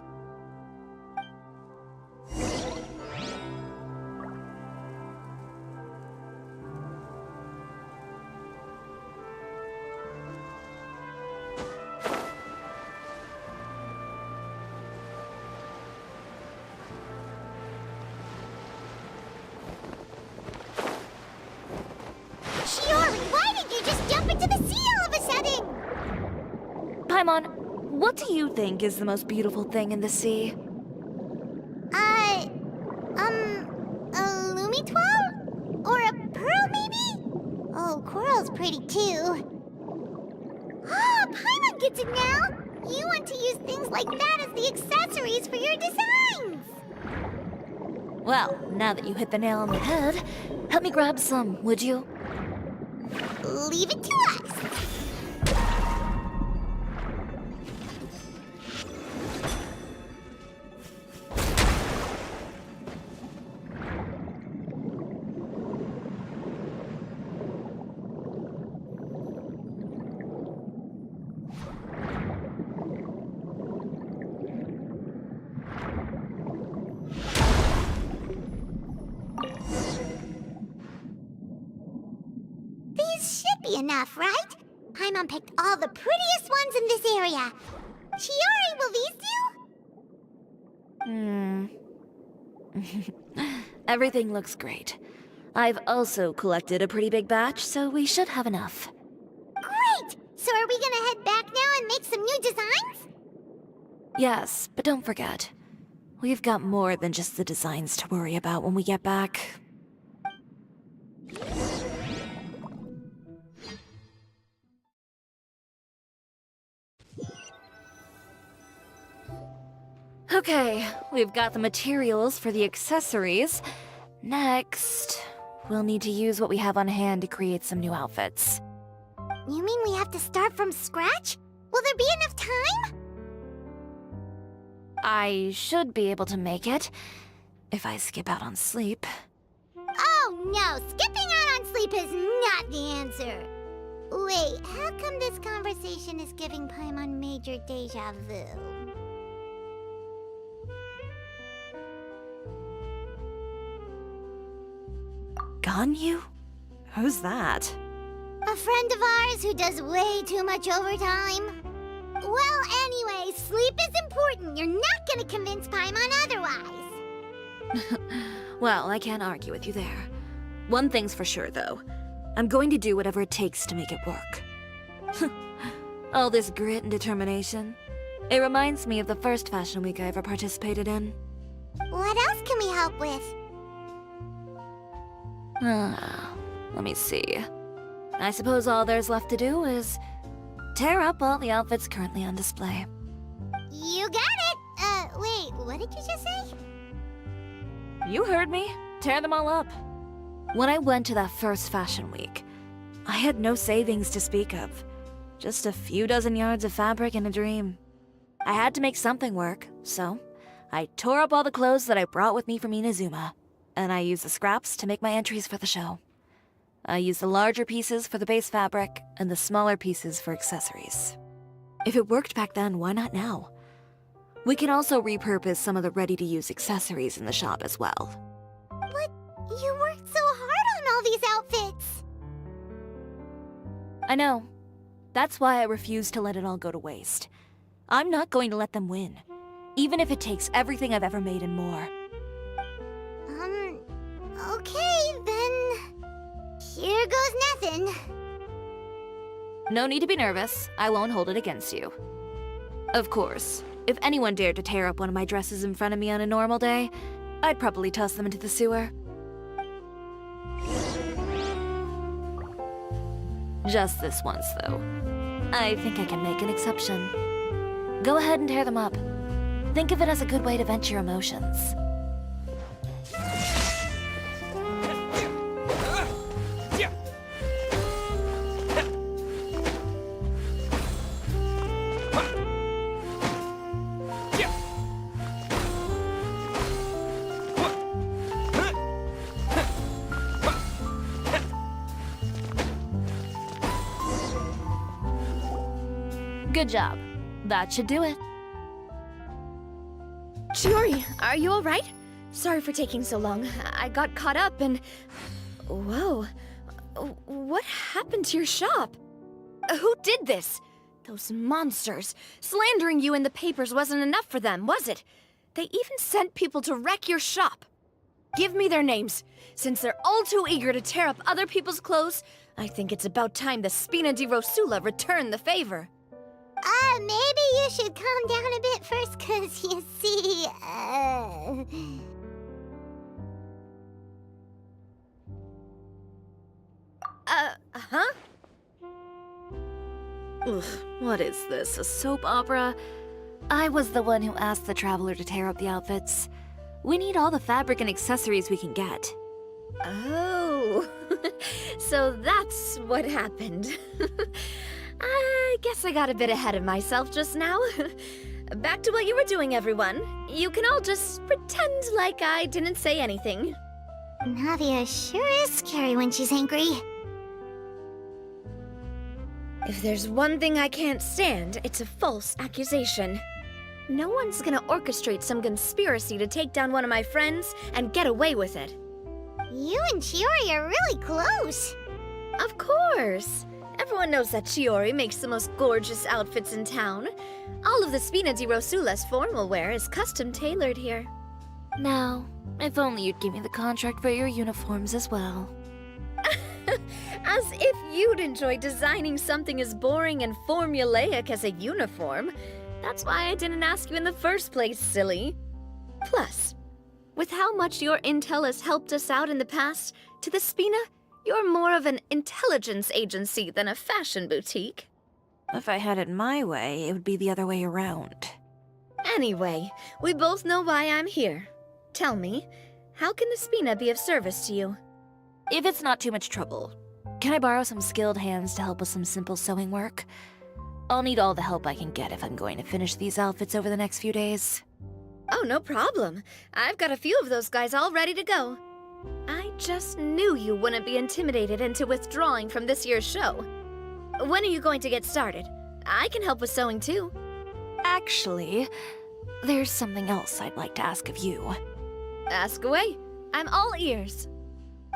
Chiori, why did you just jump into the sea all of a sudden? Paimon, what do you think is the most beautiful thing in the sea? A Lumitoile? Or a pearl, maybe? Oh, coral's pretty too. Ah, Paimon gets it now! You want to use things like that as the accessories for your designs! Well, now that you hit the nail on the head, help me grab some, would you? Leave it to us! These should be enough, right? Paimon picked all the prettiest ones in this area. Chiori, will these do? Everything looks great. I've also collected a pretty big batch, so we should have enough. Great! So are we gonna head back now and make some new designs? Yes, but don't forget, we've got more than just the designs to worry about when we get back. Okay, we've got the materials for the accessories. Next, we'll need to use what we have on hand to create some new outfits. You mean we have to start from scratch? Will there be enough time? I should be able to make it, if I skip out on sleep. Oh no, skipping out on sleep is not the answer. Wait, how come this conversation is giving Paimon major deja vu? Ganyu? Who's that? A friend of ours who does way too much overtime. Well, anyway, sleep is important. You're not gonna convince Paimon otherwise. Well, I can't argue with you there. One thing's for sure, though. I'm going to do whatever it takes to make it work. All this grit and determination. It reminds me of the first fashion week I ever participated in. What else can we help with? Let me see. I suppose all there's left to do is tear up all the outfits currently on display. You got it! Wait, what did you just say? You heard me. Tear them all up. When I went to that first fashion week, I had no savings to speak of. Just a few dozen yards of fabric and a dream. I had to make something work, so I tore up all the clothes that I brought with me from Inazuma, and I used the scraps to make my entries for the show. I used the larger pieces for the base fabric and the smaller pieces for accessories. If it worked back then, why not now? We can also repurpose some of the ready-to-use accessories in the shop as well. But you worked so hard on all these outfits! I know. That's why I refuse to let it all go to waste. I'm not going to let them win, even if it takes everything I've ever made and more. Here goes nothing. No need to be nervous. I won't hold it against you. Of course, if anyone dared to tear up one of my dresses in front of me on a normal day, I'd probably toss them into the sewer. Just this once, though. I think I can make an exception. Go ahead and tear them up. Think of it as a good way to vent your emotions. Good job. That should do it. Chiori, are you alright? Sorry for taking so long. I got caught up and... Whoa. What happened to your shop? Who did this? Those monsters. Slandering you in the papers wasn't enough for them, was it? They even sent people to wreck your shop. Give me their names. Since they're all too eager to tear up other people's clothes, I think it's about time the Spina di Rosula return the favor. Maybe you should calm down a bit first, 'cause you see, Huh? Oof, what is this, a soap opera? I was the one who asked the traveler to tear up the outfits. We need all the fabric and accessories we can get. Oh, so that's what happened. I guess I got a bit ahead of myself just now. Back to what you were doing, everyone. You can all just pretend like I didn't say anything. Navia sure is scary when she's angry. If there's one thing I can't stand, it's a false accusation. No one's gonna orchestrate some conspiracy to take down one of my friends and get away with it. You and Chiori are really close. Of course. Everyone knows that Chiori makes the most gorgeous outfits in town. All of the Spina di Rosula's formal wear is custom tailored here. Now, if only you'd give me the contract for your uniforms as well. As if you'd enjoy designing something as boring and formulaic as a uniform. That's why I didn't ask you in the first place, silly. Plus, with how much your intel has helped us out in the past, to the Spina, you're more of an intelligence agency than a fashion boutique. If I had it my way, it would be the other way around. Anyway, we both know why I'm here. Tell me, how can the Spina be of service to you? If it's not too much trouble, can I borrow some skilled hands to help with some simple sewing work? I'll need all the help I can get if I'm going to finish these outfits over the next few days. Oh, no problem. I've got a few of those guys all ready to go. I just knew you wouldn't be intimidated into withdrawing from this year's show. When are you going to get started? I can help with sewing too. Actually, there's something else I'd like to ask of you. Ask away. I'm all ears.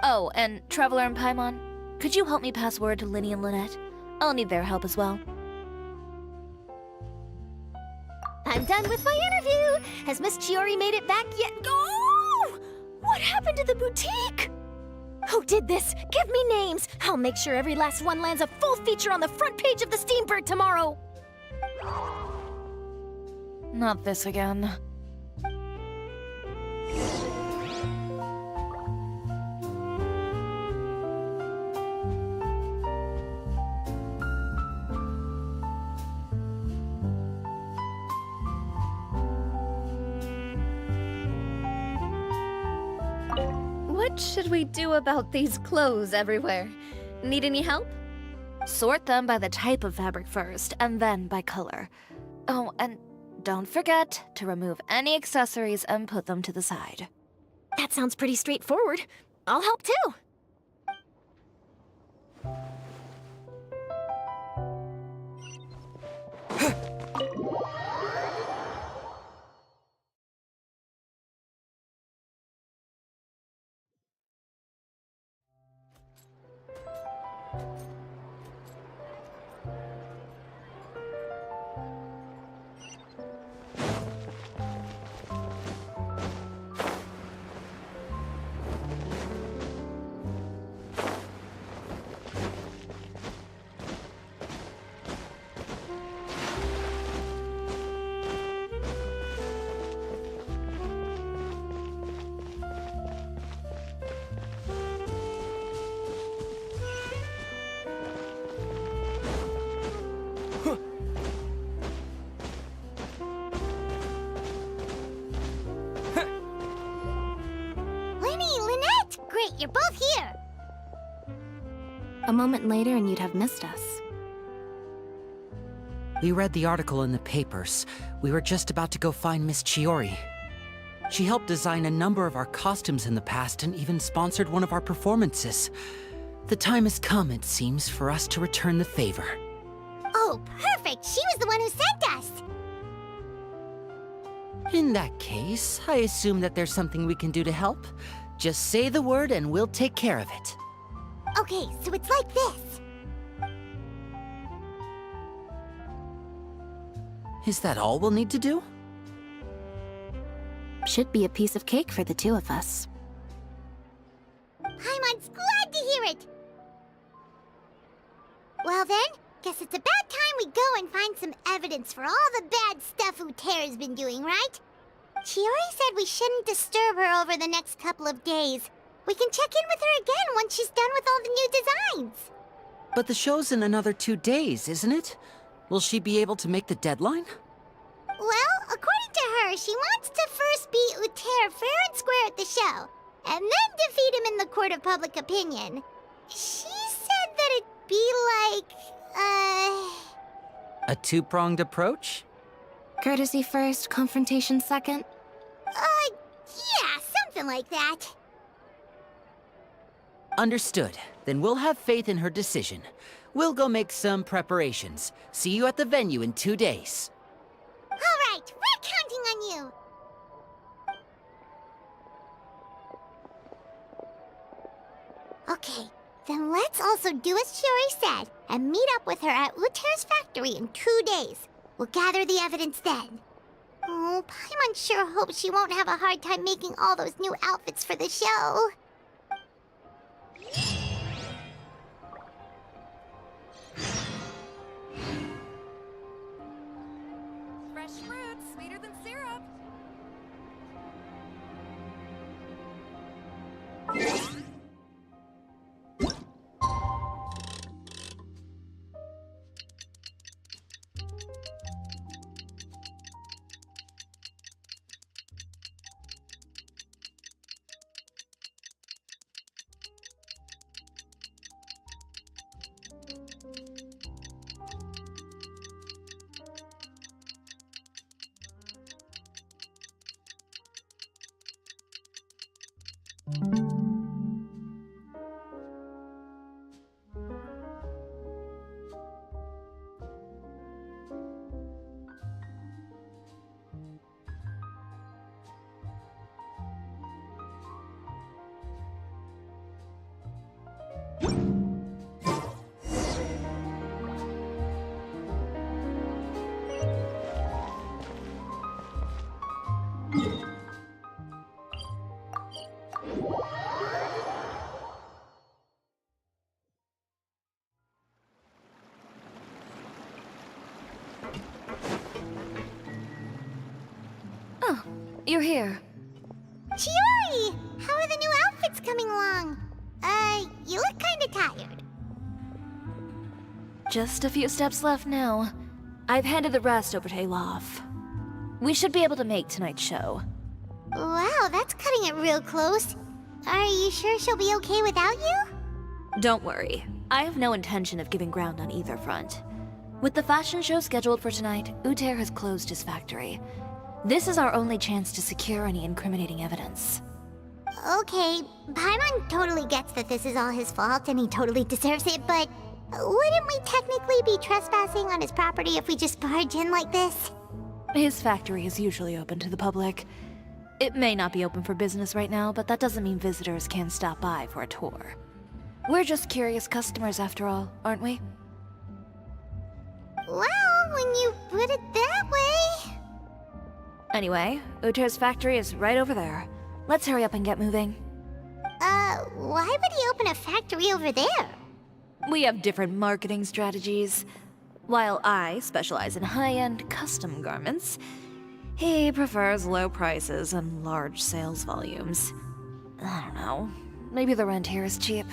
Oh, and Traveler and Paimon, could you help me pass word to Linny and Lynette? I'll need their help as well. I'm done with my interview. Has Miss Chiori made it back yet? Oh! What happened to the boutique? Who did this? Give me names. I'll make sure every last one lands a full feature on the front page of the Steambird tomorrow. Not this again. What should we do about these clothes everywhere? Need any help? Sort them by the type of fabric first, and then by color. Oh, and don't forget to remove any accessories and put them to the side. That sounds pretty straightforward. I'll help too. moment later and you'd have missed us. We read the article in the papers. We were just about to go find Miss Chiori. She helped design a number of our costumes in the past and even sponsored one of our performances. The time has come, it seems, for us to return the favor. Oh, perfect! She was the one who sent us! In that case, I assume that there's something we can do to help. Just say the word and we'll take care of it. Okay, so it's like this. Is that all we'll need to do? Should be a piece of cake for the two of us. Paimon's glad to hear it! Well then, guess it's about time we go and find some evidence for all the bad stuff Utera's been doing, right? Chiori said we shouldn't disturb her over the next couple of days. We can check in with her again once she's done with all the new designs. But the show's in another 2 days, isn't it? Will she be able to make the deadline? Well, according to her, she wants to first beat Utera fair and square at the show, and then defeat him in the court of public opinion. She said that it'd be like, A two-pronged approach? Courtesy first, confrontation second? Yeah, something like that. Understood. Then we'll have faith in her decision. We'll go make some preparations. See you at the venue in 2 days. All right, we're counting on you. Okay, then let's also do as Chiori said and meet up with her at Utera's factory in 2 days. We'll gather the evidence then. Oh, Paimon sure hopes she won't have a hard time making all those new outfits for the show. Fresh fruit, sweeter than syrup. Oh, you're here. Chiori! How are the new outfits coming along? You look kinda tired. Just a few steps left now. I've handed the rest over to Alof. We should be able to make tonight's show. Wow, that's cutting it real close. Are you sure she'll be okay without you? Don't worry. I have no intention of giving ground on either front. With the fashion show scheduled for tonight, Uther has closed his factory. This is our only chance to secure any incriminating evidence. Okay, Paimon totally gets that this is all his fault and he totally deserves it, but wouldn't we technically be trespassing on his property if we just barge in like this? His factory is usually open to the public. It may not be open for business right now, but that doesn't mean visitors can't stop by for a tour. We're just curious customers after all, aren't we? Well, when you put it that way... Anyway, Uther's factory is right over there. Let's hurry up and get moving. Why would he open a factory over there? We have different marketing strategies. While I specialize in high-end custom garments, he prefers low prices and large sales volumes. I don't know. Maybe the rent here is cheap.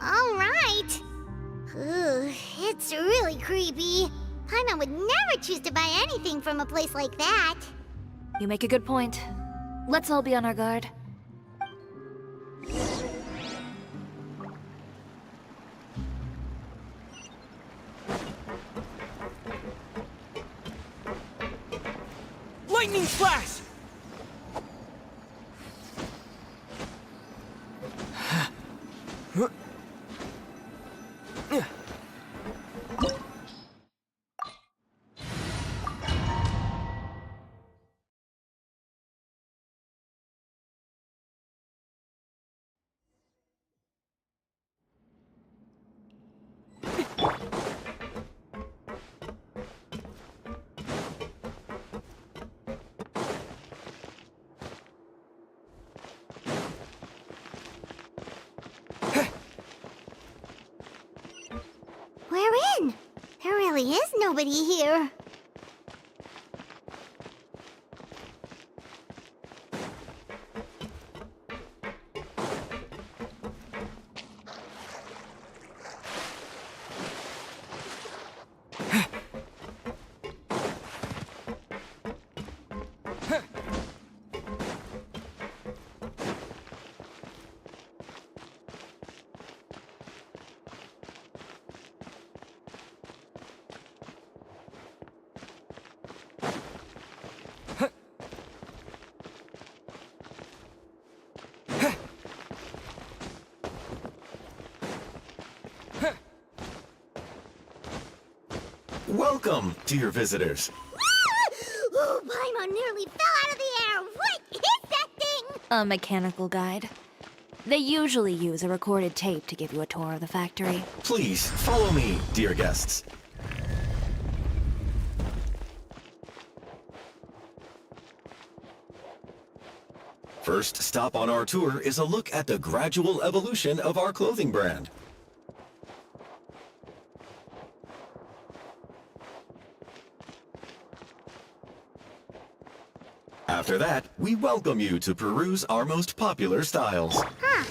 Alright. Ugh, it's really creepy. Paimon would never choose to buy anything from a place like that. You make a good point. Let's all be on our guard. Lightning Slash! We're in. There really is nobody here. Welcome, dear visitors. Oh, Paimon nearly fell out of the air. What is that thing? A mechanical guide. They usually use a recorded tape to give you a tour of the factory. Please, follow me, dear guests. First stop on our tour is a look at the gradual evolution of our clothing brand. After that, we welcome you to peruse our most popular styles. Huh.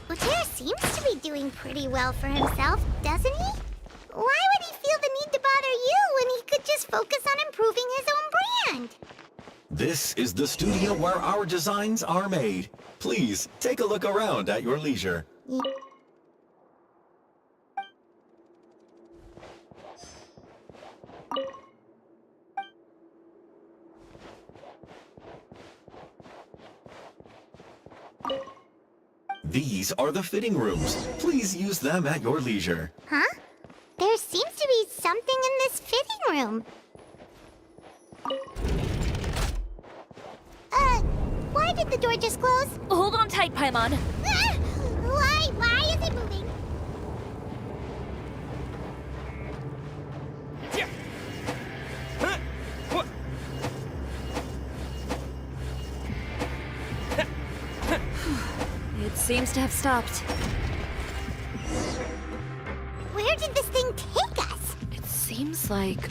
Butir seems to be doing pretty well for himself, doesn't he? Why would he feel the need to bother you when he could just focus on improving his own brand? This is the studio where our designs are made. Please, take a look around at your leisure. These are the fitting rooms. Please use them at your leisure. Huh? There seems to be something in this fitting room. Why did the door just close? Hold on tight, Paimon. Ah! Why is it moving? It seems to have stopped. Where did this thing take us? It seems like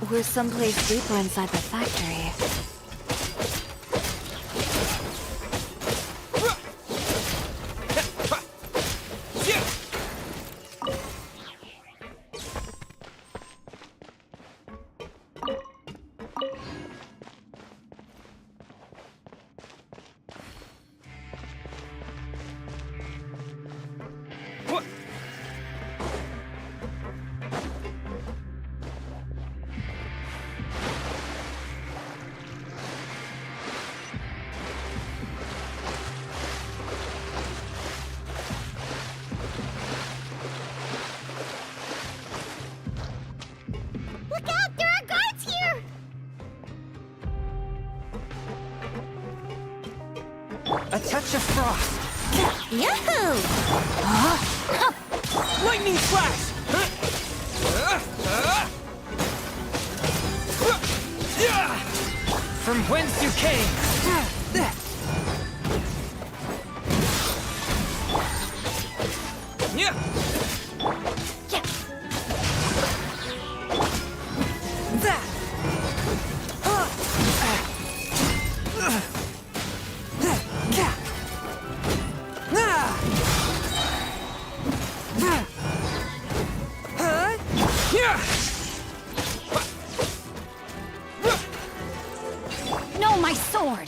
we're someplace deeper inside the factory. Look out! There are guards here! A touch of frost. Yahoo! Lightning Slash! From whence you came. No, my sword!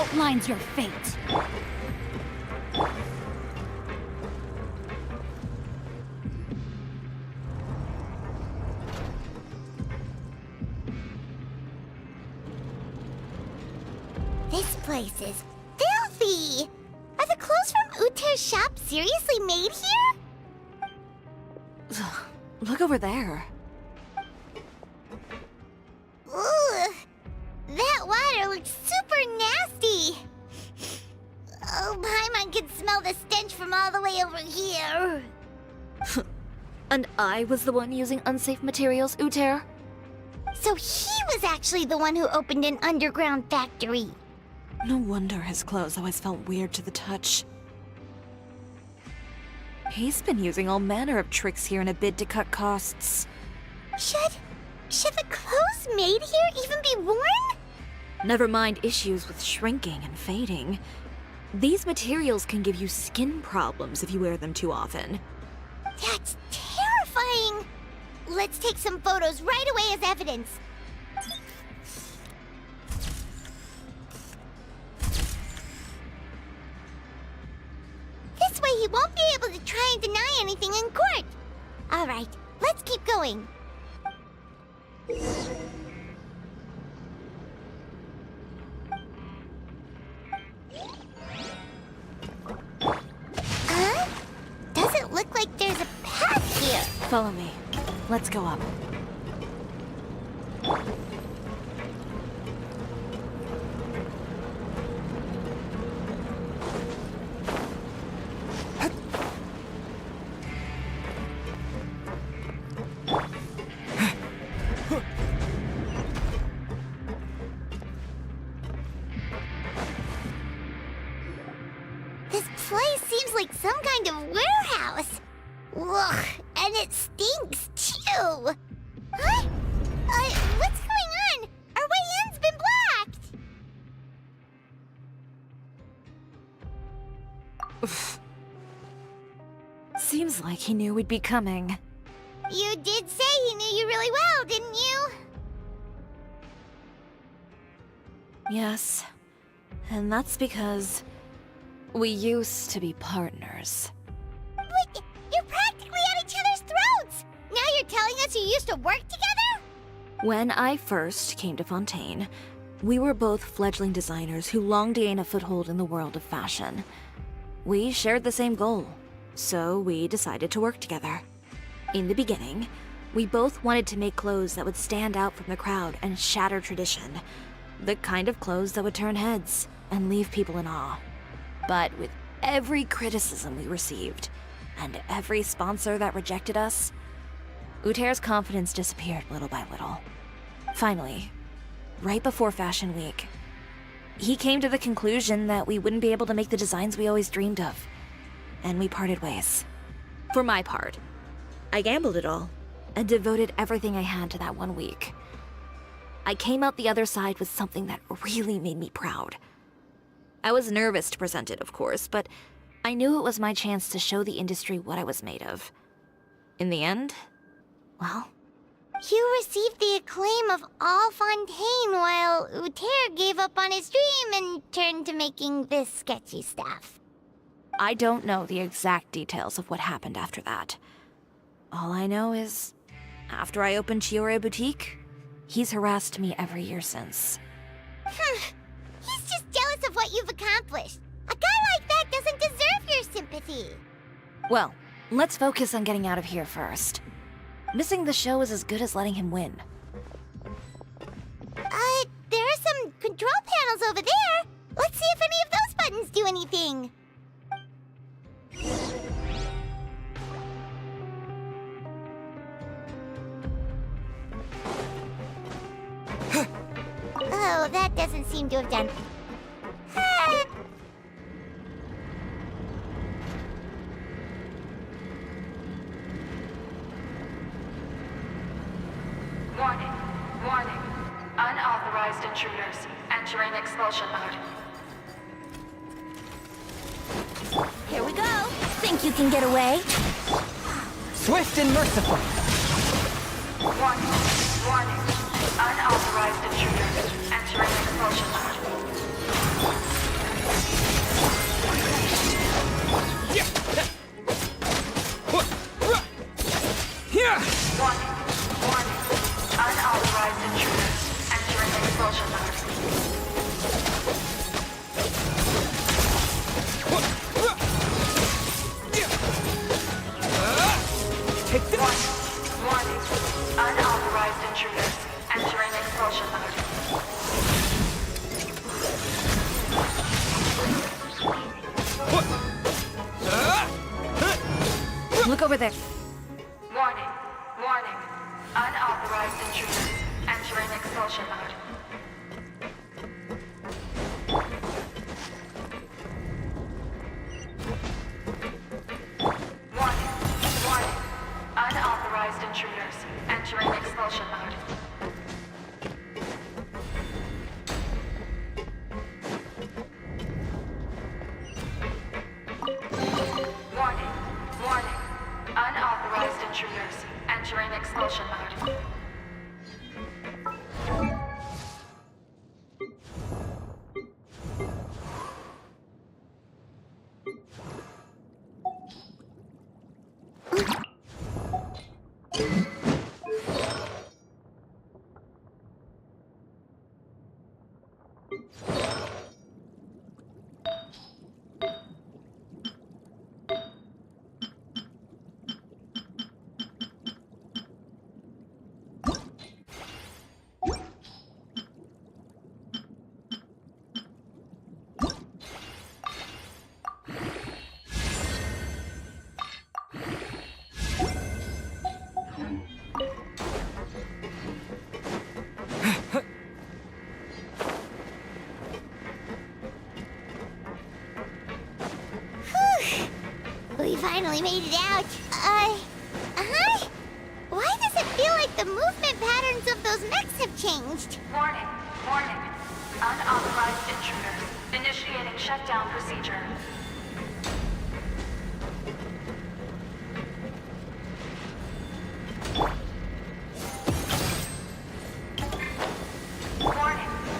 outlines your fate. This place is filthy! Are the clothes from Uter's shop seriously made here? Look over there. Ugh! That water looks super nasty! Oh, Paimon can smell the stench from all the way over here. And I was the one using unsafe materials, Uter? So he was actually the one who opened an underground factory. No wonder his clothes always felt weird to the touch. He's been using all manner of tricks here in a bid to cut costs. Should the clothes made here even be worn? Never mind issues with shrinking and fading. These materials can give you skin problems if you wear them too often. That's terrifying! Let's take some photos right away as evidence. This way he won't be able to try and deny anything in court. All right, let's keep going. Huh? Doesn't look like there's a path here. Follow me. Let's go up. This place seems like some kind of warehouse. Ugh, and it stinks too. Huh? What's going on? Our way in's been blocked. Seems like he knew we'd be coming. You did say he knew you really well, didn't you? Yes. And that's because we used to be partners. But you're practically at each other's throats! Now you're telling us you used to work together? When I first came to Fontaine, we were both fledgling designers who longed to gain a foothold in the world of fashion. We shared the same goal, so we decided to work together. In the beginning, we both wanted to make clothes that would stand out from the crowd and shatter tradition. The kind of clothes that would turn heads and leave people in awe. But with every criticism we received, and every sponsor that rejected us, Uter's confidence disappeared little by little. Finally, right before Fashion Week, he came to the conclusion that we wouldn't be able to make the designs we always dreamed of, and we parted ways. For my part, I gambled it all, and devoted everything I had to that 1 week. I came out the other side with something that really made me proud. I was nervous to present it, of course, but I knew it was my chance to show the industry what I was made of. In the end, well... You received the acclaim of all Fontaine while Uter gave up on his dream and turned to making this sketchy stuff. I don't know the exact details of what happened after that. All I know is, after I opened Chiori Boutique, he's harassed me every year since. He's just jealous of what you've accomplished. A guy like that doesn't deserve your sympathy. Well, let's focus on getting out of here first. Missing the show is as good as letting him win. There are some control panels over there. Let's see if any of those buttons do anything. Oh, that doesn't seem to have done. Warning. Warning. Unauthorized intruders entering expulsion mode. Here we go. Think you can get away? Swift and merciful. Warning. Warning. Unauthorized intruders entering expulsion mode. Warning. Unauthorized intruders entering expulsion mode. Take this! Warning. Unauthorized intruders entering expulsion mode. Look over there. Warning. Unauthorized intruders entering expulsion mode. Warning. Unauthorized intruders entering expulsion mode. Warning. Unauthorized intruders entering expulsion mode. We finally made it out. Huh? Why does it feel like the movement patterns of those mechs have changed? Warning. Unauthorized intruders initiating shutdown procedure.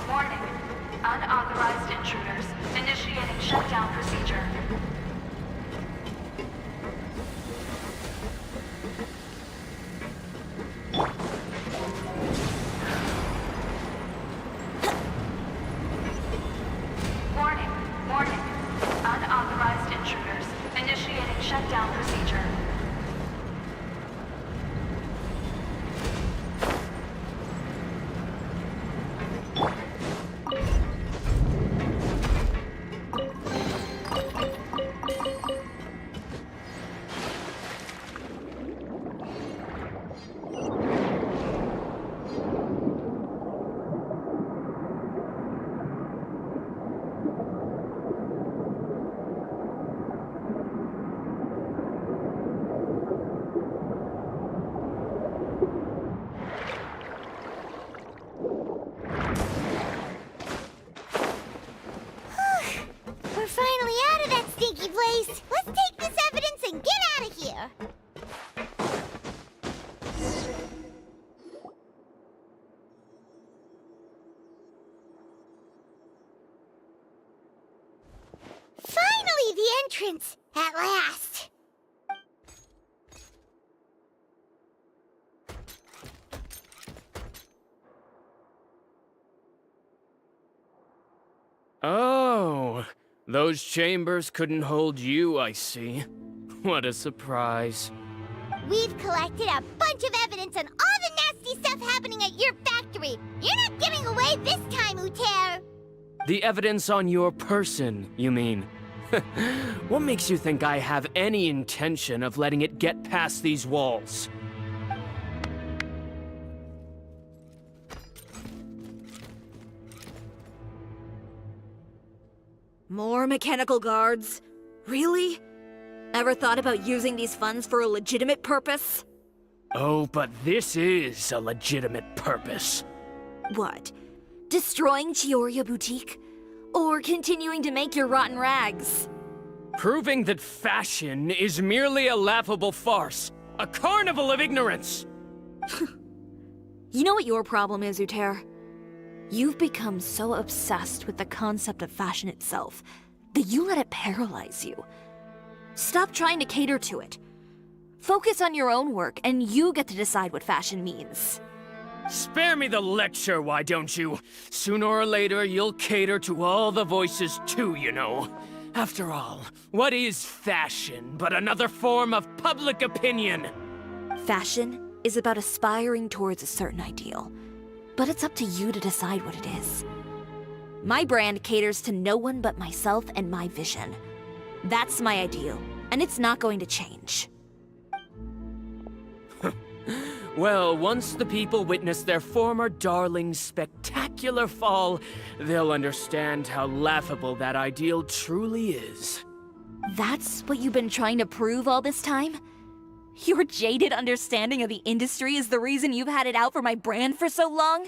Warning. Unauthorized intruders initiating shutdown procedure. Warning. Unauthorized intruders initiating shutdown procedure. We're finally out of that stinky place. Let's take this evidence and get out of here. Finally, the entrance! At last! Oh, those chambers couldn't hold you, I see. What a surprise. We've collected a bunch of evidence on all the nasty stuff happening at your factory. You're not getting away this time, Uter. The evidence on your person, you mean? What makes you think I have any intention of letting it get past these walls? More mechanical guards? Really? Ever thought about using these funds for a legitimate purpose? Oh, but this is a legitimate purpose. What? Destroying Chiori Boutique? Or continuing to make your rotten rags? Proving that fashion is merely a laughable farce. A carnival of ignorance! You know what your problem is, Uter? You've become so obsessed with the concept of fashion itself that you let it paralyze you. Stop trying to cater to it. Focus on your own work, and you get to decide what fashion means. Spare me the lecture, why don't you? Sooner or later, you'll cater to all the voices too, you know. After all, what is fashion but another form of public opinion? Fashion is about aspiring towards a certain ideal, but it's up to you to decide what it is. My brand caters to no one but myself and my vision. That's my ideal, and it's not going to change. Well, once the people witness their former darling's spectacular fall, they'll understand how laughable that ideal truly is. That's what you've been trying to prove all this time? Your jaded understanding of the industry is the reason you've had it out for my brand for so long?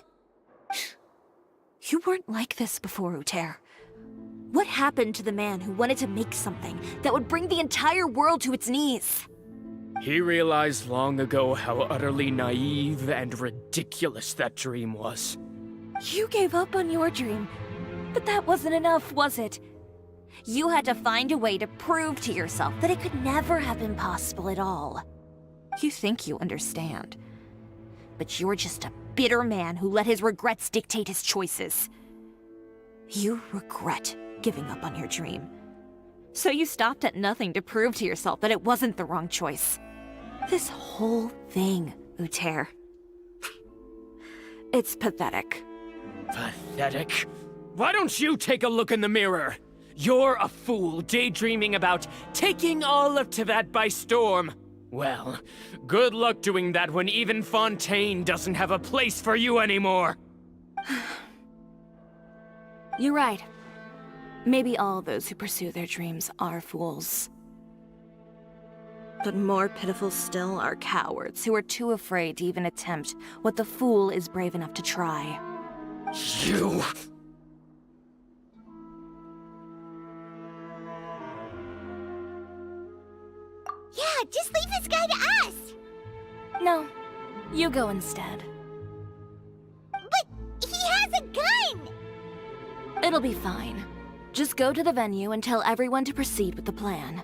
You weren't like this before, Uter. What happened to the man who wanted to make something that would bring the entire world to its knees? He realized long ago how utterly naive and ridiculous that dream was. You gave up on your dream, but that wasn't enough, was it? You had to find a way to prove to yourself that it could never have been possible at all. You think you understand, but you're just a bitter man who let his regrets dictate his choices. You regret giving up on your dream. So you stopped at nothing to prove to yourself that it wasn't the wrong choice. This whole thing, Uter. It's pathetic. Pathetic? Why don't you take a look in the mirror? You're a fool daydreaming about taking all of Teyvat by storm. Well, good luck doing that when even Fontaine doesn't have a place for you anymore. You're right. Maybe all those who pursue their dreams are fools. But more pitiful still are cowards who are too afraid to even attempt what the fool is brave enough to try. You... Yeah, just leave this guy to us! No, you go instead. But he has a gun! It'll be fine. Just go to the venue and tell everyone to proceed with the plan.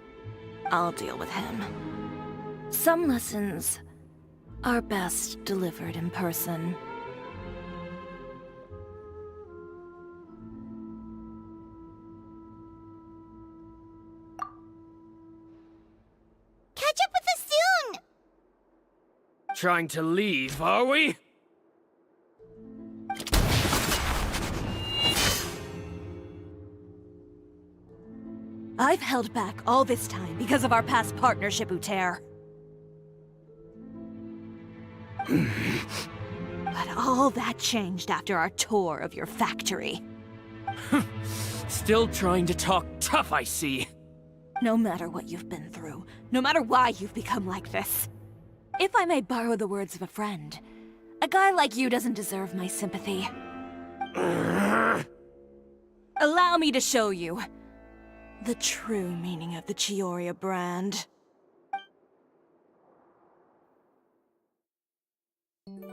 I'll deal with him. Some lessons are best delivered in person. Catch up with us soon! Trying to leave, are we? I've held back all this time because of our past partnership, Uter. But all that changed after our tour of your factory. Still trying to talk tough, I see. No matter what you've been through, no matter why you've become like this. If I may borrow the words of a friend, a guy like you doesn't deserve my sympathy. Allow me to show you the true meaning of the Chiori brand.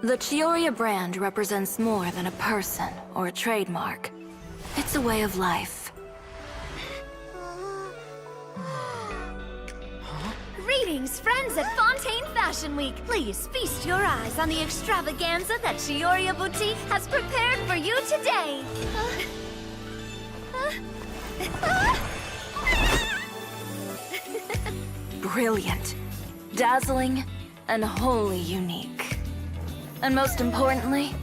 The Chiori brand represents more than a person or a trademark. It's a way of life. Greetings, friends at Fontaine Fashion Week. Please feast your eyes on the extravaganza that Chiori Boutique has prepared for you today. Brilliant, dazzling, and wholly unique. And most importantly,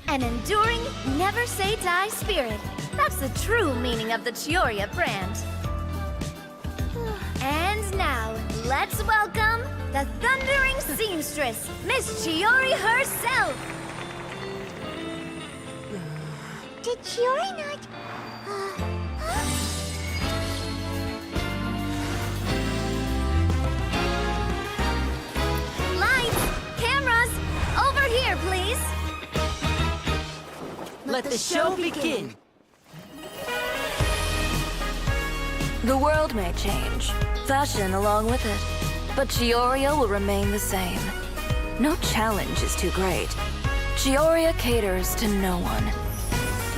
an enduring, never-say-die spirit. That's the true meaning of the Chiori brand. And now, let's welcome the thundering seamstress, Miss Chiori herself! Did Chiori not... Lights! Cameras! Over here, please! Let the show begin! the world may change, fashion along with it, but Chiori will remain the same. No challenge is too great. Chiori caters to no one.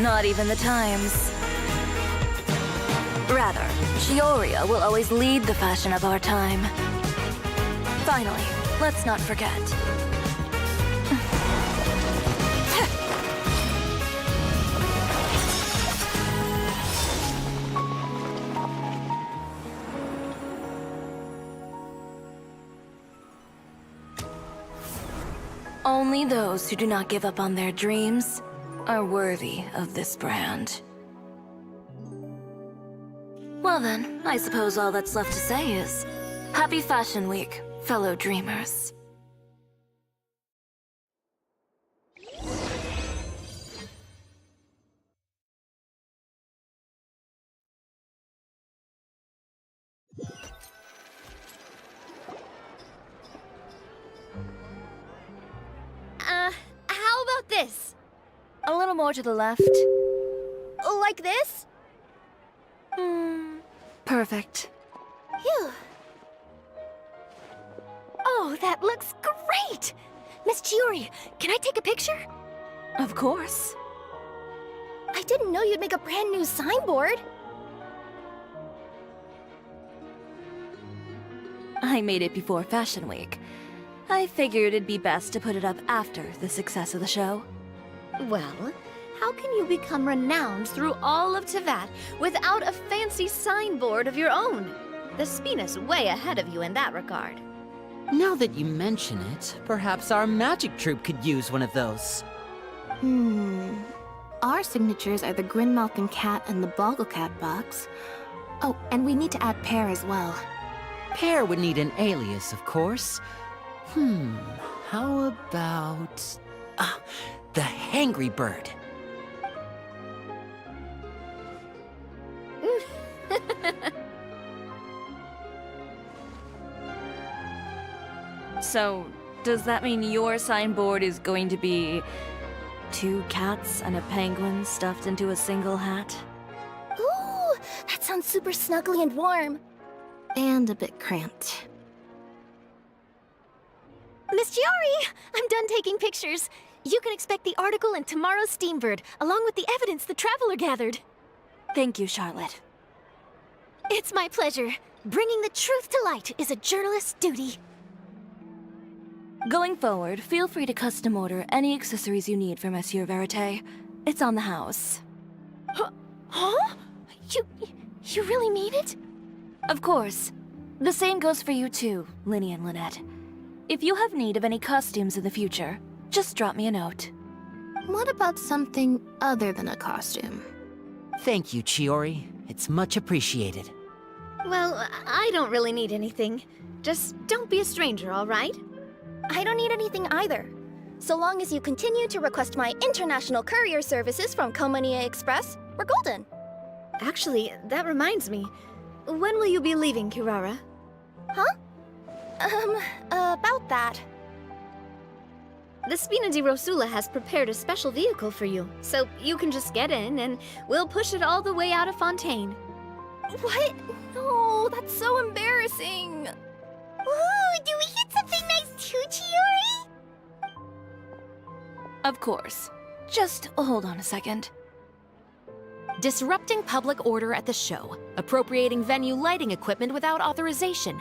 Not even the times. Rather, Chiori will always lead the fashion of our time. Finally, let's not forget. Only those who do not give up on their dreams are worthy of this brand. Well then, I suppose all that's left to say is, Happy Fashion Week, fellow dreamers. How about this? A little more to the left. Like this? Perfect. Phew. Oh, that looks great! Miss Chiori, can I take a picture? Of course. I didn't know you'd make a brand new signboard. I made it before Fashion Week. I figured it'd be best to put it up after the success of the show. Well, how can you become renowned through all of Tevat without a fancy signboard of your own? The Spina's way ahead of you in that regard. Now that you mention it, perhaps our magic troupe could use one of those. Our signatures are the Grinmalkin cat and the Bogglecat box. Oh, and we need to add Pear as well. Pear would need an alias, of course. How about... the Hangry Bird. So, does that mean your signboard is going to be 2 cats and a penguin stuffed into a single hat? Ooh, that sounds super snuggly and warm. And a bit cramped. Miss Chiori, I'm done taking pictures. You can expect the article in tomorrow's Steambird, along with the evidence the Traveler gathered. Thank you, Charlotte. It's my pleasure. Bringing the truth to light is a journalist's duty. Going forward, feel free to custom order any accessories you need for Monsieur Verite. It's on the house. Huh? You really mean it? Of course. The same goes for you too, Linny and Lynette. If you have need of any costumes in the future, just drop me a note. What about something other than a costume? Thank you, Chiori. It's much appreciated. Well, I don't really need anything. Just don't be a stranger, all right? I don't need anything either. So long as you continue to request my international courier services from Komania Express, we're golden. Actually, that reminds me. When will you be leaving, Kirara? Huh? About that. The Spina di Rosula has prepared a special vehicle for you, so you can just get in and we'll push it all the way out of Fontaine. What? No, that's so embarrassing. Ooh, do we get something nice too, Chiori? Of course. Just hold on a second. Disrupting public order at the show, appropriating venue lighting equipment without authorization,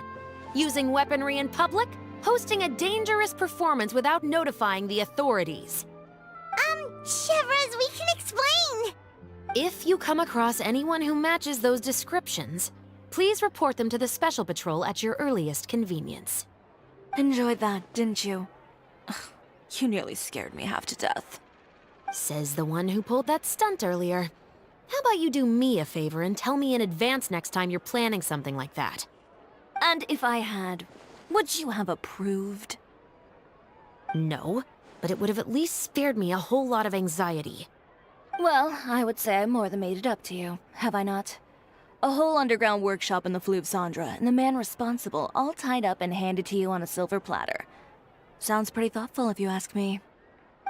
using weaponry in public, hosting a dangerous performance without notifying the authorities. Shivers, we can explain! If you come across anyone who matches those descriptions, please report them to the Special Patrol at your earliest convenience. Enjoyed that, didn't you? Ugh, you nearly scared me half to death. Says the one who pulled that stunt earlier. How about you do me a favor and tell me in advance next time you're planning something like that? And if I had, would you have approved? No, but it would have at least spared me a whole lot of anxiety. Well, I would say I more than made it up to you, have I not? A whole underground workshop in the Fleuve Cendra, and the man responsible all tied up and handed to you on a silver platter. Sounds pretty thoughtful if you ask me.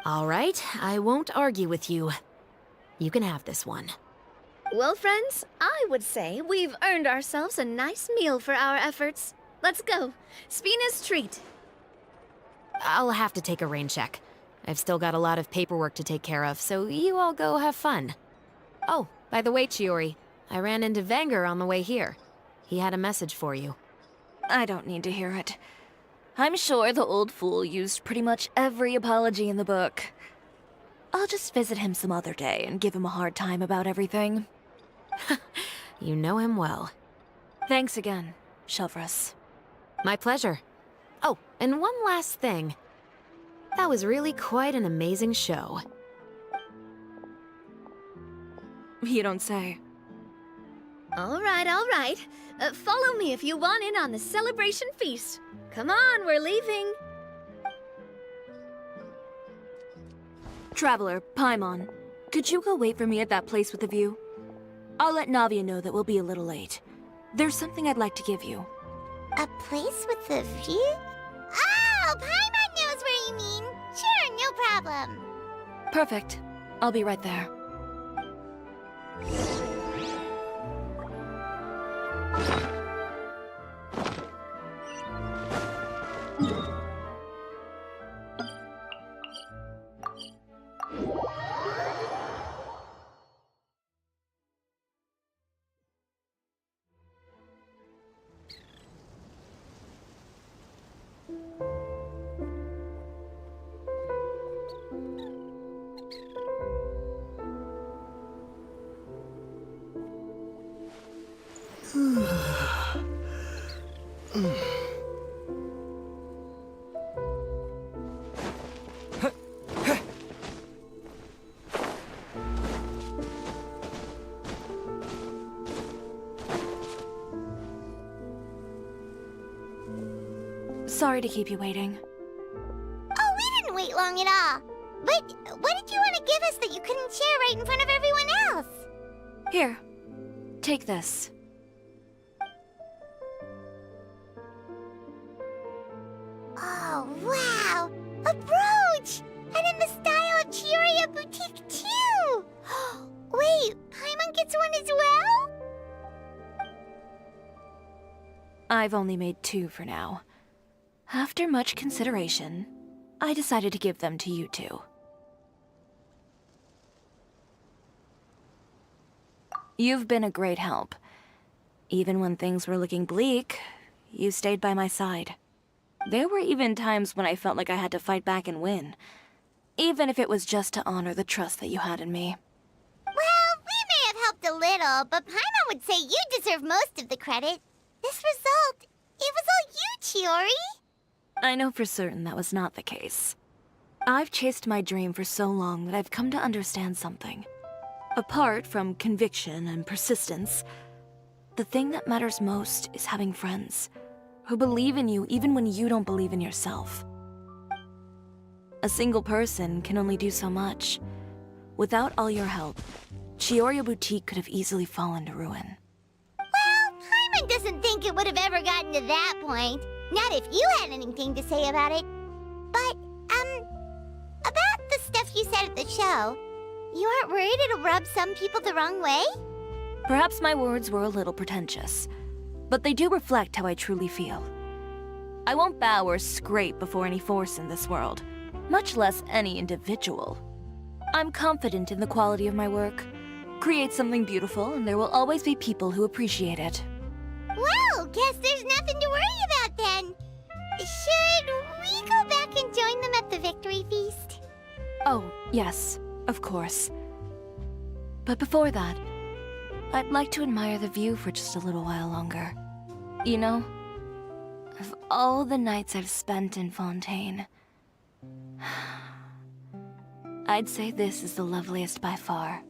All right, I won't argue with you. You can have this one. Well, friends, I would say we've earned ourselves a nice meal for our efforts. Let's go. Spina's treat. I'll have to take a rain check. I've still got a lot of paperwork to take care of, so you all go have fun. Oh, by the way, Chiori, I ran into Wenger on the way here. He had a message for you. I don't need to hear it. I'm sure the old fool used pretty much every apology in the book. I'll just visit him some other day and give him a hard time about everything. You know him well. Thanks again, Shelvrus. My pleasure. Oh, and one last thing. That was really quite an amazing show. You don't say. All right, all right. Follow me if you want in on the celebration feast. Come on, we're leaving. Traveler, Paimon, could you go wait for me at that place with the view? I'll let Navia know that we'll be a little late. There's something I'd like to give you. A place with a view? Oh, Paimon knows where you mean. Sure, no problem. Perfect. I'll be right there. Sorry to keep you waiting. Oh, we didn't wait long at all. But what did you want to give us that you couldn't share right in front of everyone else? Here, take this. Oh, wow! A brooch! And in the style of Chiori boutique, too! Wait, Paimon gets one as well? I've only made 2 for now. After much consideration, I decided to give them to you two. You've been a great help. Even when things were looking bleak, you stayed by my side. There were even times when I felt like I had to fight back and win, even if it was just to honor the trust that you had in me. Well, we may have helped a little, but Paimon would say you deserve most of the credit. This result, it was all you, Chiori. I know for certain that was not the case. I've chased my dream for so long that I've come to understand something. Apart from conviction and persistence, the thing that matters most is having friends who believe in you even when you don't believe in yourself. A single person can only do so much. Without all your help, Chiori Boutique could have easily fallen to ruin. Well, Paimon doesn't think it would have ever gotten to that point. Not if you had anything to say about it. But, about the stuff you said at the show, you aren't worried it'll rub some people the wrong way? Perhaps my words were a little pretentious, but they do reflect how I truly feel. I won't bow or scrape before any force in this world, much less any individual. I'm confident in the quality of my work. Create something beautiful, and there will always be people who appreciate it. Well, guess there's nothing to worry about then. Should we go back and join them at the victory feast? Oh, yes, of course. But before that, I'd like to admire the view for just a little while longer. You know, of all the nights I've spent in Fontaine, I'd say this is the loveliest by far.